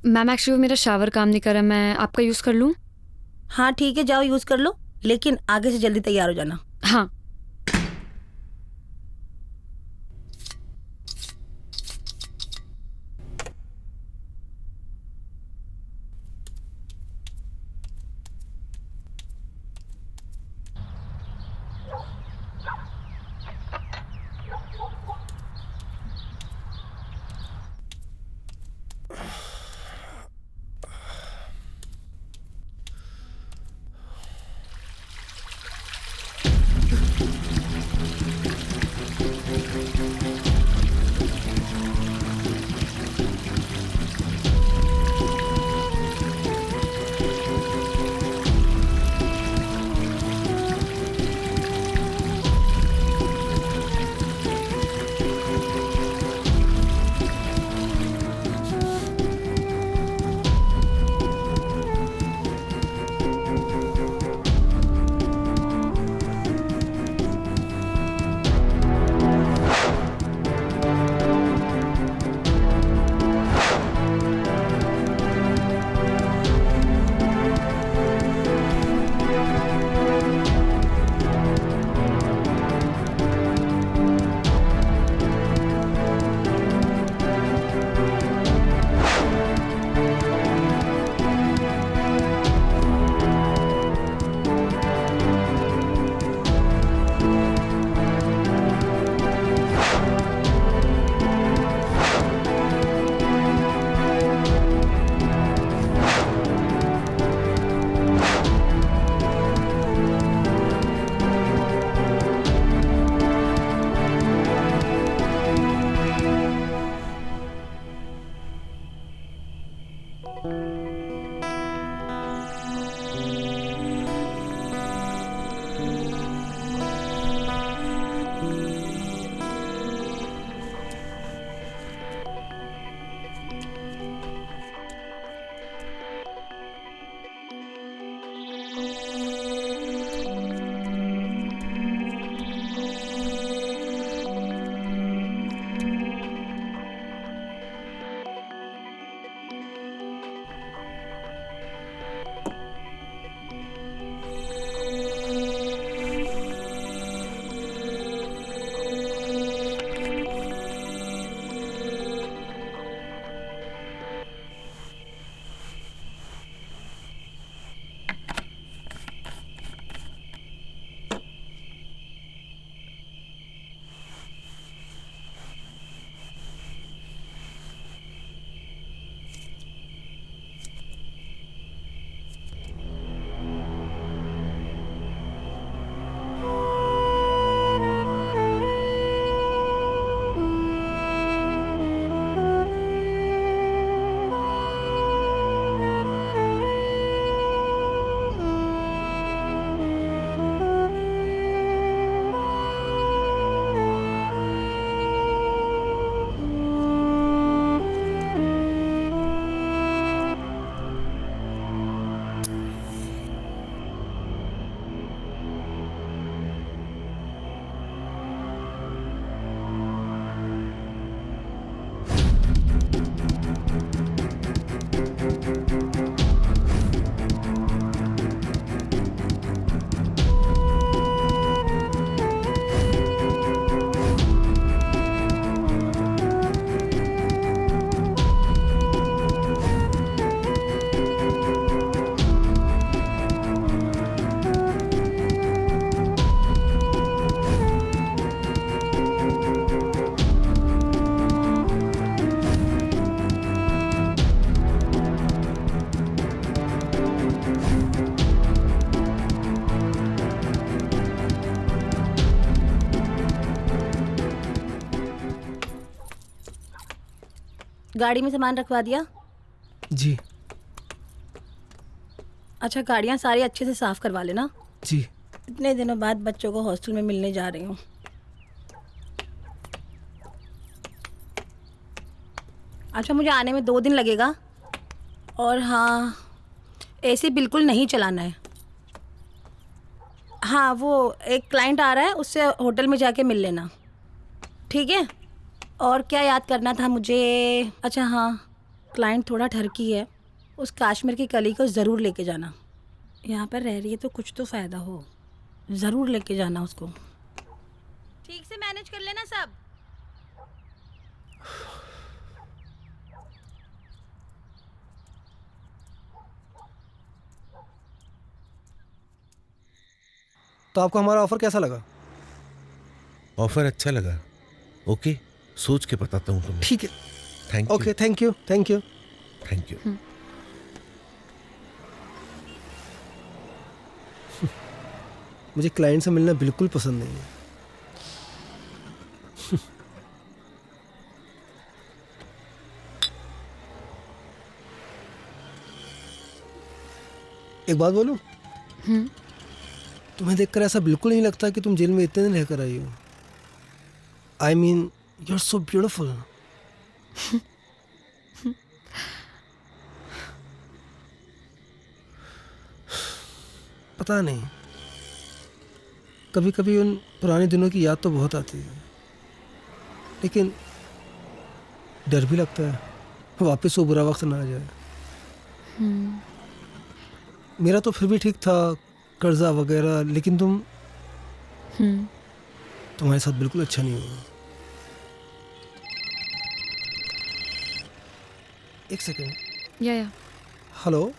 Speaker 3: मैम एक्चुअली मेरा शावर काम नहीं कर रहा, मैं आपका यूज़ कर लूँ?
Speaker 10: हाँ ठीक है, जाओ यूज़ कर लो, लेकिन आगे से जल्दी तैयार हो जाना।
Speaker 3: हाँ।
Speaker 10: गाड़ी में सामान रखवा दिया?
Speaker 1: जी।
Speaker 10: अच्छा, गाड़ियाँ सारी अच्छे से साफ करवा लेना।
Speaker 1: जी।
Speaker 10: इतने दिनों बाद बच्चों को हॉस्टल में मिलने जा रही हूँ। अच्छा, मुझे आने में 2 दिन लगेगा। और हाँ, एसी बिल्कुल नहीं चलाना है। हाँ, वो एक क्लाइंट आ रहा है, उससे होटल में जाके मिल लेना, ठीक है? और क्या याद करना था मुझे? अच्छा हाँ,
Speaker 16: क्लाइंट थोड़ा ठरकी है, उस काश्मीर की कली को ज़रूर लेके जाना। यहाँ पर रह रही है तो कुछ तो फ़ायदा हो, ज़रूर लेके जाना उसको।
Speaker 10: ठीक से मैनेज कर लेना सब।
Speaker 1: तो आपको हमारा ऑफर कैसा लगा?
Speaker 13: ऑफर अच्छा लगा। ओके, सोच के बताता हूँ तुम्हें।
Speaker 1: ठीक है।
Speaker 13: Thank you.
Speaker 1: Okay, thank you, thank you,
Speaker 13: thank you.
Speaker 1: मुझे क्लाइंट से मिलना बिल्कुल पसंद नहीं है। एक बात बोलूं? तुम्हें देखकर ऐसा बिल्कुल नहीं लगता कि तुम जेल में इतने दिन रहकर आई हो। I mean you are so beautiful. पता नहीं, कभी कभी उन पुराने दिनों की याद तो बहुत आती है, लेकिन डर भी लगता है वापस वो बुरा वक्त ना आ जाए। मेरा तो फिर भी ठीक था, कर्जा वगैरह, लेकिन तुम्हारे साथ बिल्कुल अच्छा नहीं हुआ। एक सेकंड।
Speaker 3: या
Speaker 1: हेलो।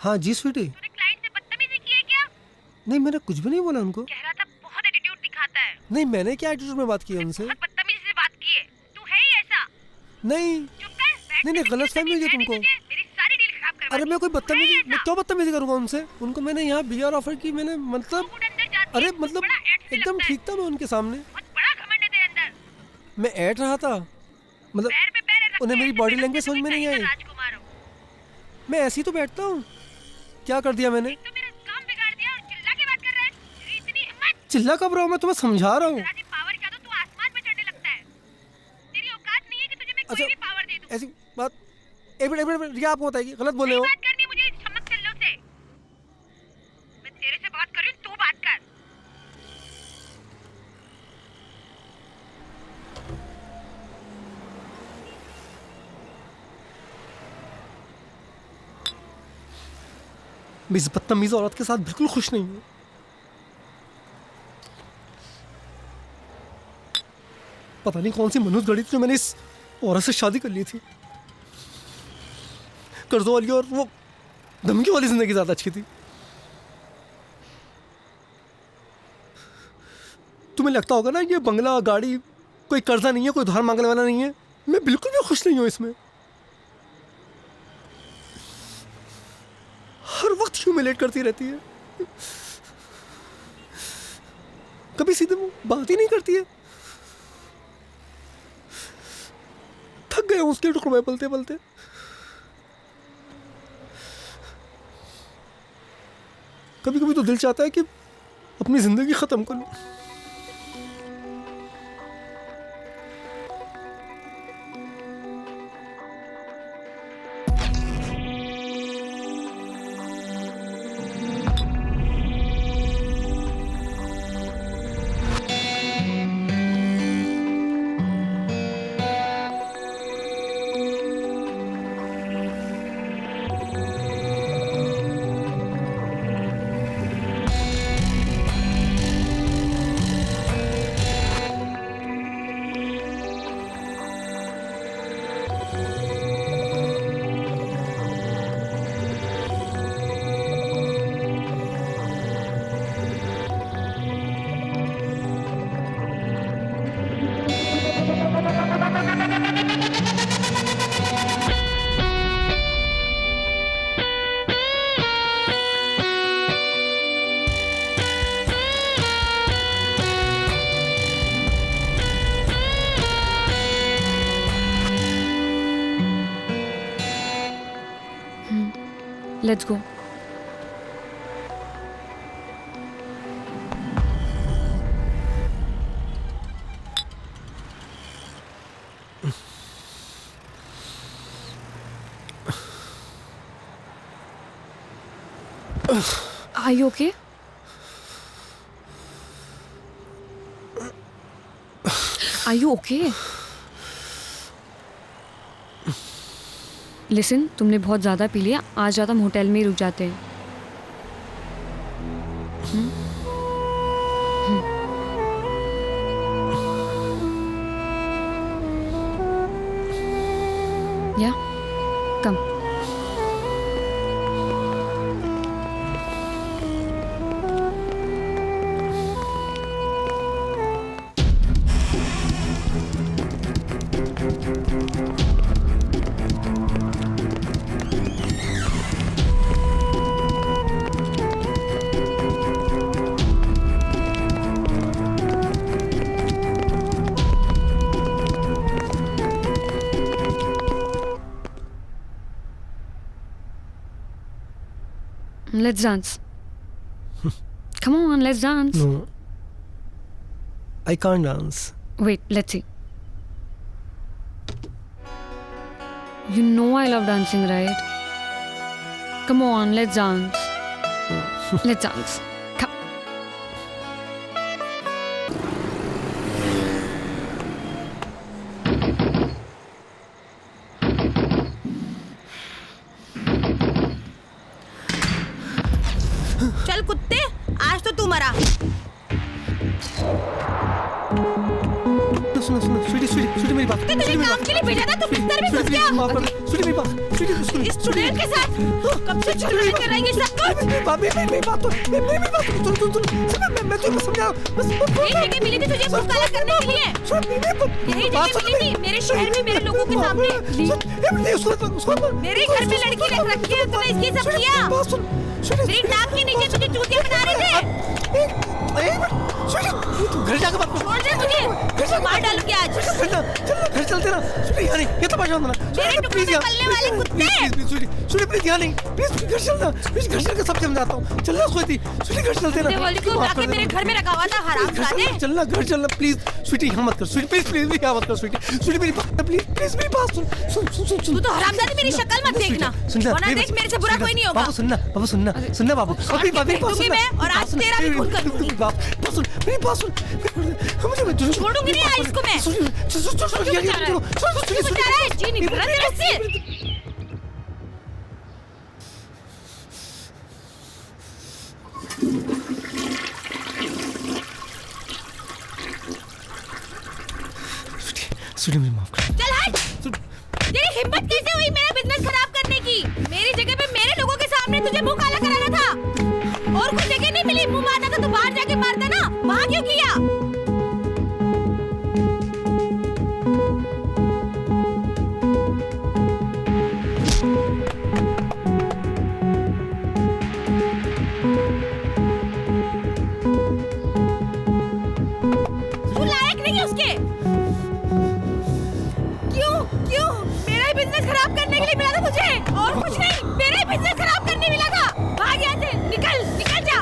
Speaker 1: हाँ जी स्वीटी।
Speaker 10: क्लाइंट से बदतमीजी की है क्या?
Speaker 1: नहीं, मैंने कुछ भी नहीं बोला उनको।
Speaker 10: कह रहा था बहुत एटीट्यूड दिखाता है।
Speaker 1: नहीं, मैंने क्या एटीट्यूड में बात की है उनसे?
Speaker 10: बहुत बदतमीजी से बात की है। तू है ही ऐसा।
Speaker 1: नहीं नहीं, गलत फहमी हुई है तुमको।
Speaker 10: मेरी सारी डील खराब करवा
Speaker 1: अरे मैं कोई बदतमीजी, मैं क्यों बदतमीजी करूंगा उनसे? उनको मैंने यहाँ बीआर ऑफर की, मैंने मतलब, अरे मतलब एकदम ठीक था मैं उनके सामने।
Speaker 10: बड़ा घमंड है तेरे अंदर।
Speaker 1: मैं ऐट रहा था, मतलब उन्हें मेरी बॉडी लैंग्वेज समझ में नहीं आई। मैं ऐसे ही तो बैठता हूँ। क्या कर दिया मैंने? चिल्ला कब रहा हूँ? मैं तुम्हें समझा रहा हूँ। अच्छा, ऐसी बात एक मिनट रिया, आपको बताइए, गलत बोले हो। मैं इस बदतमीज औरत के साथ बिल्कुल खुश नहीं हूँ। पता नहीं कौन सी मनहूस घड़ी थी जो मैंने इस औरत से शादी कर ली थी। कर्जों वाली और वो धमकी वाली जिंदगी ज्यादा अच्छी थी। तुम्हें लगता होगा ना ये बंगला गाड़ी कोई कर्जा नहीं है, कोई उधार मांगने वाला नहीं है। मैं बिल्कुल भी खुश नहीं हूँ इसमें। हर वक्त ह्यूमिलेट करती रहती है, कभी सीधे बात ही नहीं करती है। थक गए उसके टुकड़ों में पलते पलते। कभी कभी तो दिल चाहता है कि अपनी जिंदगी खत्म कर लूं।
Speaker 3: Let's go. Are you okay? Are you okay? Listen, तुमने बहुत ज़्यादा पी लिया, आज रात हम होटल में ही रुक जाते हैं। या कम। Let's dance. Come on, let's dance.
Speaker 1: No, I can't dance.
Speaker 3: Wait, let's see. You know I love dancing, right? Come on, let's dance. Let's dance. Come.
Speaker 10: चल कुत्ते, आज तो तू मरा।
Speaker 1: सुनो सुनो, स्वीटी मेरी बात।
Speaker 10: तुझे काम के लिए भेजा था, तू बिस्तर में घुस गया।
Speaker 1: माफ कर दे, स्वीटी मेरी बात।
Speaker 10: इस स्टूडेंट के साथ कब से चल कर रही है सब कुछ?
Speaker 1: मेरी बात मैं तुझे समझा।
Speaker 10: यही जगह मिली थी तुझे मुंह काला करने के लिए। यही जगह मिली थी मेरे शहर में मेरे लोगों के सामने। मेरे घर में लड़की रख रखी है, तूने इसकी सब किया। मेरी नाक के नीचे तुझे चूतिया बना रहे थे।
Speaker 1: घर जाकर बात
Speaker 10: छोड़ दे मुझे, मार डालूंगी आज।
Speaker 1: घर चलते ना, यहाँ नहीं, ये तो परेशान होना।
Speaker 10: मेरे टुकड़े निकलने वाले कुत्ते।
Speaker 1: प्लीज यहाँ नहीं, प्लीज घर चलना, प्लीज घर चलकर सब समझाता हूँ। चलना स्वीटी, घर चलते ना।
Speaker 10: वाली को जाके मेरे घर में रखा हुआ था हरामजादे।
Speaker 1: चलना घर चलना प्लीज, स्वीटी यहाँ मत कर, स्वीटी प्लीज यहाँ मत कर, स्वीटी मेरी बात प्लीज मेरी बात सुन।
Speaker 10: तू तो हरामजादे, मेरी शक्ल मत देखना, वरना देख मेरे से बुरा कोई नहीं होगा।
Speaker 1: बाबू सुनना बाबू, अभी
Speaker 10: और आज तेरा भी खून कर दूंगी।
Speaker 1: मेरी बात सुन, मुझे
Speaker 10: छोड़ूंगी नहीं आज इसको मैं। तू बचा रहा है, जी नहीं भर रहा तेरे से।
Speaker 1: स्वीटी मुझे माफ कर।
Speaker 10: चल हट। तेरी हिम्मत कैसे हुई मेरा बिजनेस खराब करने की? मेरी जगह पे मेरे लोगों के सामने तुझे मुंह काला कराना था। और कोई जगह नहीं मिली मुंह मारना था तो बाहर जाके मारता ना, वहां क्यों किया? तू लायक नहीं है उसके। क्यों मेरा ही बिजनेस खराब करने के लिए मिला था तुझे, और कुछ नहीं। मेरा ही बिजनेस खराब करने मिला था। भाग यहाँ से, निकल जा।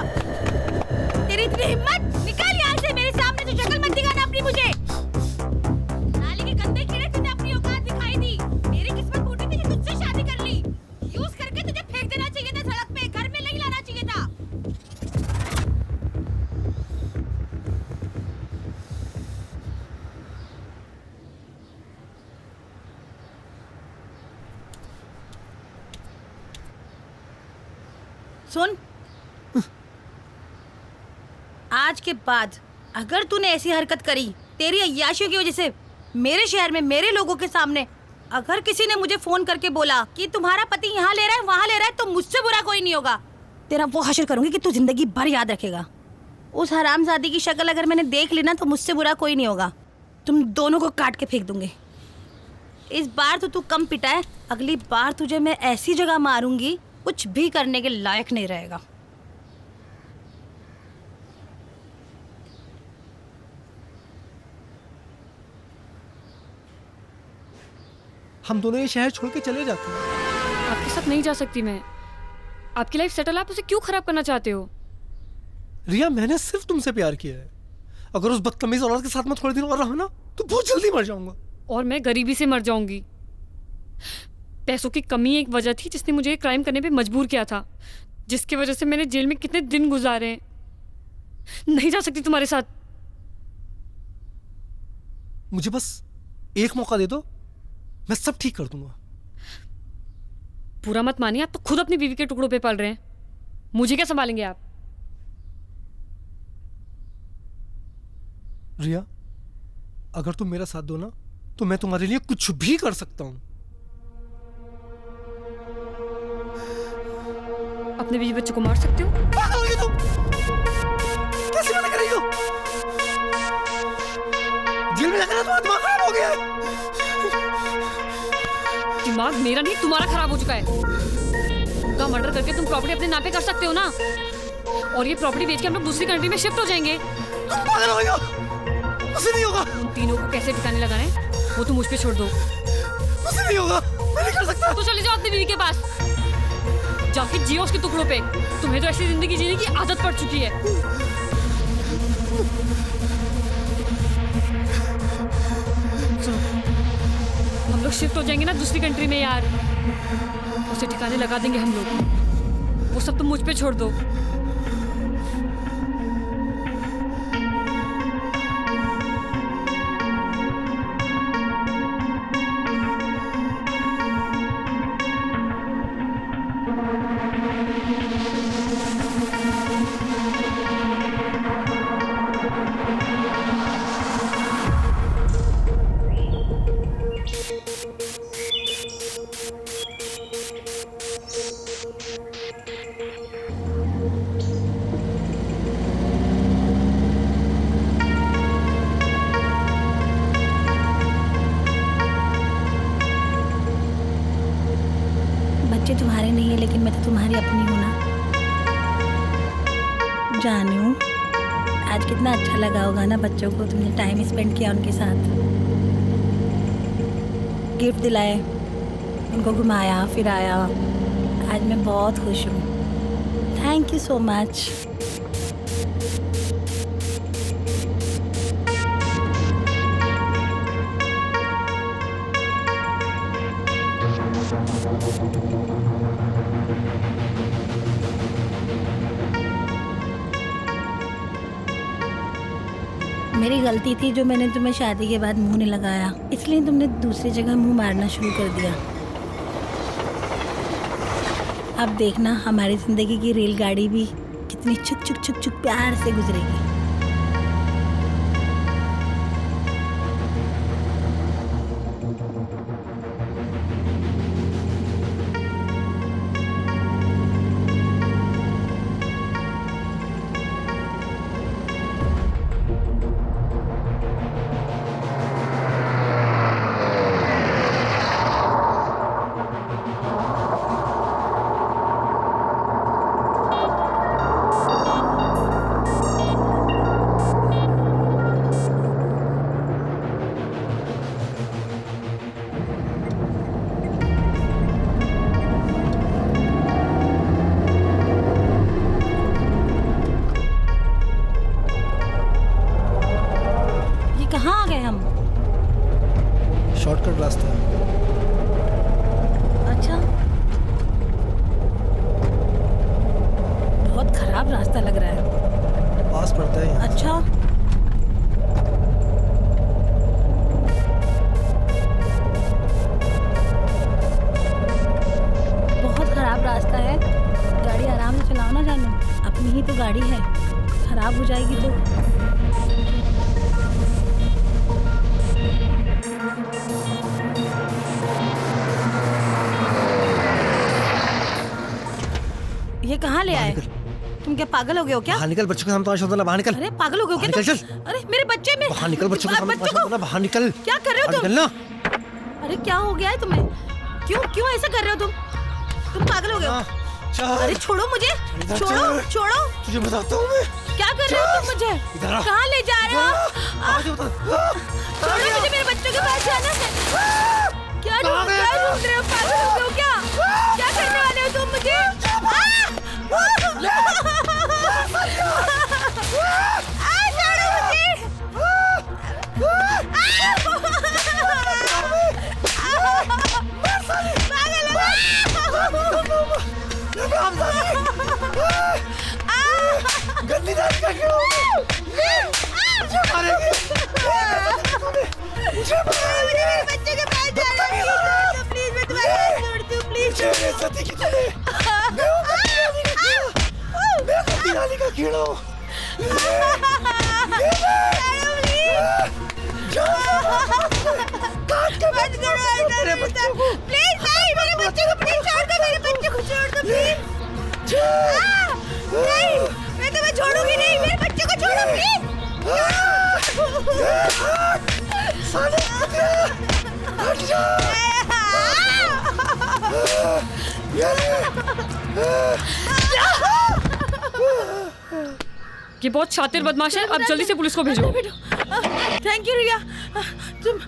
Speaker 10: तेरी इतनी हिम्मत, निकल यहाँ से। मेरे सामने तो शक्ल मत दिखाना अपनी मुझे। नाली के गंदे कीड़े, तुझे अपनी औकात दिखाई दी। मेरी किस्मत फूटी थी कि तुझसे शादी कर ली। यूज करके तुझे फेंक देना चाहिए था सड़क पे, घर में नहीं लाना चाहिए था। सुन, आज के बाद अगर तूने ऐसी हरकत करी तेरी अय्याशियों की वजह से मेरे शहर में मेरे लोगों के सामने, अगर किसी ने मुझे फोन करके बोला कि तुम्हारा पति यहाँ ले रहा है वहाँ ले रहा है, तो मुझसे बुरा कोई नहीं होगा। तेरा वो हश्र करूंगी कि तू जिंदगी भर याद रखेगा। उस हरामजादी की शक्ल अगर मैंने देख ली ना, तो मुझसे बुरा कोई नहीं होगा। तुम दोनों को काट के फेंक दूंगी। इस बार तो तू कम पिटा है, अगली बार तुझे मैं ऐसी जगह मारूंगी कुछ भी करने के लायक नहीं रहेगा।
Speaker 1: हम दोनों ये शहर छोड़ के चले जाते हैं।
Speaker 3: आपके साथ नहीं जा सकती मैं। आपकी लाइफ सेटल, आप उसे क्यों खराब करना चाहते हो?
Speaker 1: रिया, मैंने सिर्फ तुमसे प्यार किया है। अगर उस बदतमीज औरत के साथ मैं थोड़े दिन और रहा ना, तो बहुत जल्दी मर जाऊंगा।
Speaker 3: और मैं गरीबी से मर जाऊंगी। पैसों की कमी एक वजह थी जिसने मुझे एक क्राइम करने पे मजबूर किया था, जिसकी वजह से मैंने जेल में कितने दिन गुजारे हैं। नहीं जा सकती तुम्हारे साथ।
Speaker 1: मुझे बस एक मौका दे दो, मैं सब ठीक कर दूंगा।
Speaker 3: बुरा मत मानिए, आप तो खुद अपनी बीवी के टुकड़ों पे पल रहे हैं। मुझे क्या संभालेंगे आप?
Speaker 1: रिया, अगर तुम मेरा साथ दो ना तो मैं तुम्हारे लिए कुछ भी कर सकता हूं।
Speaker 3: अपने बीवी बच्चों को मार सकते हो?
Speaker 1: पागल हो गई तुम? कैसी बातें कर रही हो? जेल में जाकर तुम्हारा दिमाग खराब हो गया है।
Speaker 3: दिमाग मेरा नहीं तुम्हारा खराब हो चुका है। उनका मर्डर करके तुम प्रॉपर्टी अपने नाम पे कर सकते हो ना, और ये प्रॉपर्टी बेच के हम लोग दूसरी कंट्री में शिफ्ट हो जाएंगे।
Speaker 1: तुम पागल हो गई हो? उसे नहीं होगा।
Speaker 3: उन तीनों को कैसे ठिकाने लगाना है वो तुम मुझ पे छोड़ दो।
Speaker 1: उसे नहीं होगा, मैं नहीं कर सकता।
Speaker 3: तो चले जाओ अपनी बीवी के पास, जाके जियो उसके टुकड़ों पे। तुम्हें तो ऐसी जिंदगी जीने की आदत पड़ चुकी है। हम लोग शिफ्ट हो जाएंगे ना दूसरी कंट्री में यार, उसे ठिकाने लगा देंगे हम लोग। वो सब तुम मुझ पे छोड़ दो।
Speaker 16: बच्चे तुम्हारे नहीं है, लेकिन मैं तो तुम्हारी अपनी हूँ ना। जानू, आज कितना अच्छा लगा होगा ना बच्चों को, तुमने टाइम स्पेंड किया उनके साथ, गिफ्ट दिलाए, उनको घुमाया फिराया। आज मैं बहुत खुश हूँ। Thank you so much. मेरी गलती थी जो मैंने तुम्हें शादी के बाद मुंह नहीं लगाया, इसलिए तुमने दूसरी जगह मुंह मारना शुरू कर दिया। अब देखना हमारी जिंदगी की रेलगाड़ी भी कितनी चुक चुक चुक चुक प्यार से गुजरेगी।
Speaker 1: शॉर्टकट रास्ता है।
Speaker 16: अच्छा, बहुत खराब रास्ता लग रहा है।
Speaker 1: पास पड़ता है यहाँ।
Speaker 16: अच्छा, बहुत खराब रास्ता है। गाड़ी आराम से चलाओ ना जानू, अपनी ही तो गाड़ी है, खराब हो जाएगी तो। ये कहाँ ले आए? तुम क्या पागल हो गए हो क्या?
Speaker 1: बाहर निकल, बच्चों के सामने तमाशा मत बना, बाहर निकल।
Speaker 16: अरे पागल हो गए हो क्या?
Speaker 1: चल।
Speaker 16: अरे मेरे बच्चे में
Speaker 1: बाहर निकल, बच्चों के सामने तमाशा मत बना, बाहर निकल।
Speaker 16: क्या कर रहे हो तुम?
Speaker 1: निकलना।
Speaker 16: अरे क्या हो गया है तुम्हें? क्यों ऐसा कर रहे हो तुम पागल हो गए हो? अरे छोड़ो मुझे, छोड़ो।
Speaker 1: तुझे बताता हूँ मैं।
Speaker 16: क्या कर रहे हो तुम मुझे? कहाँ ले जा रहे हो? छोड़ो मुझे, मेरे बच्चों के पास जाना है। क्या ढूंढ रहे हो? पागल हो गए हो क्या? क्या करने वाले हो तुम मुझे?
Speaker 1: गंदी दाल का क्यों? मुझे मारेगी। मुझे मारेगी।
Speaker 10: बच्चे के पास जाना है, प्लीज मैं तुम्हारे हाथ जोड़ती हूँ, प्लीज।
Speaker 1: बेइज्जती की तूने। मैं हूँ गंदी नाली का कीड़ा। मैं गंदी नाली का कीड़ा हूँ।
Speaker 16: प्लीज नहीं, मेरे बच्चे को प्लीज छोड़ दो, मेरे बच्चे को छोड़ दो प्लीज। नहीं, मैं तुम्हें छोड़ूंगी नहीं, मेरे बच्चे को छोड़ो प्लीज।
Speaker 1: साले कुत्ते, हट जा।
Speaker 3: ये बहुत शातिर बदमाश है, अब जल्दी से पुलिस को भेजो।
Speaker 16: थैंक यू रिया, तुम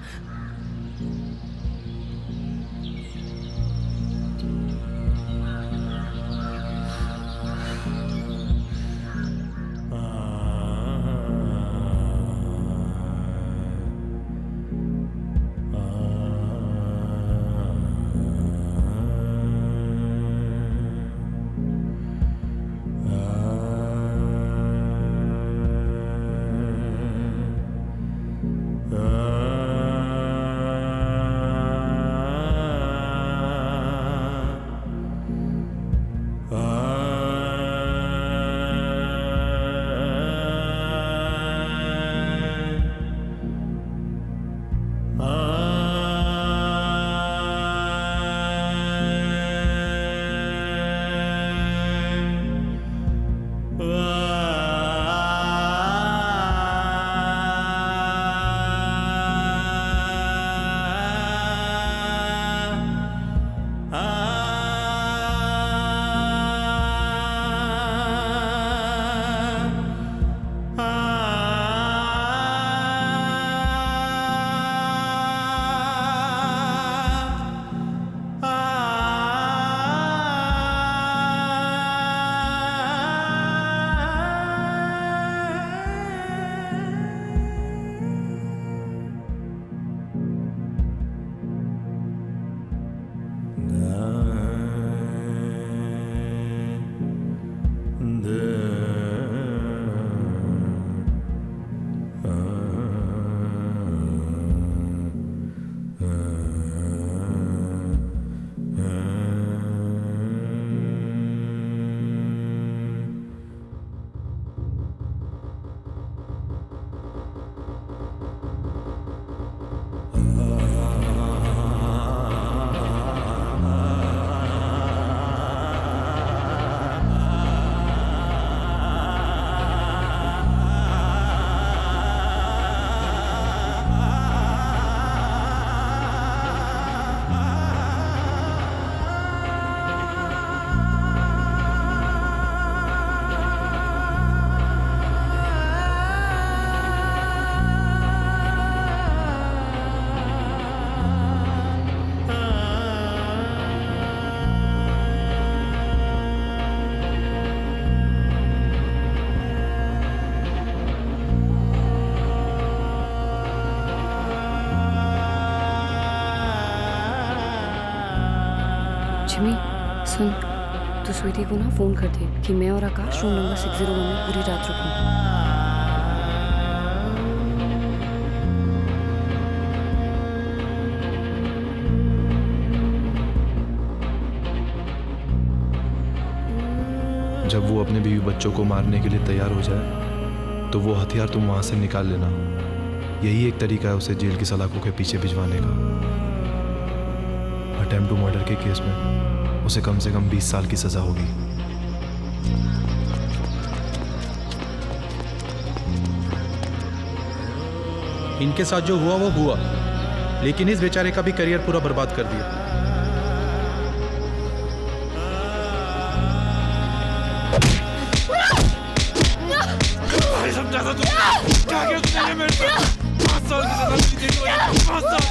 Speaker 3: जिमी सुन, तू स्वीटी को ना फोन कर दे कि मैं और आकाश रूम नंबर 601 में पूरी रात रुकें।
Speaker 12: जब वो अपने बीवी बच्चों को मारने के लिए तैयार हो जाए तो वो हथियार तुम वहां से निकाल लेना। यही एक तरीका है उसे जेल की सलाखों के पीछे भिजवाने का। अटेम्प्ट टू मर्डर के केस में उसे कम से कम 20 साल की सजा होगी।
Speaker 5: इनके साथ जो हुआ वो हुआ, लेकिन इस बेचारे का भी करियर पूरा बर्बाद कर दिया।
Speaker 11: समझा था क्या किया तूने मेरे साथ? 5 साल की सजा दी थी तुझे, 5 साल।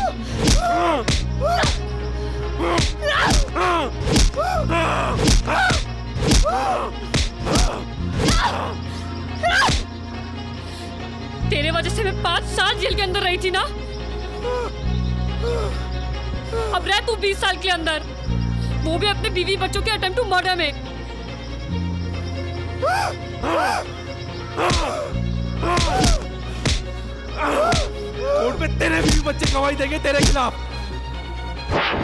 Speaker 3: तेरे वजह से मैं 5 साल जेल के अंदर रही थी ना, अब रह तू 20 साल के अंदर, वो भी अपने बीवी बच्चों के अटेम्प्ट टू मर्डर में।
Speaker 11: कोर्ट में तेरे बीवी बच्चे गवाही देंगे तेरे खिलाफ।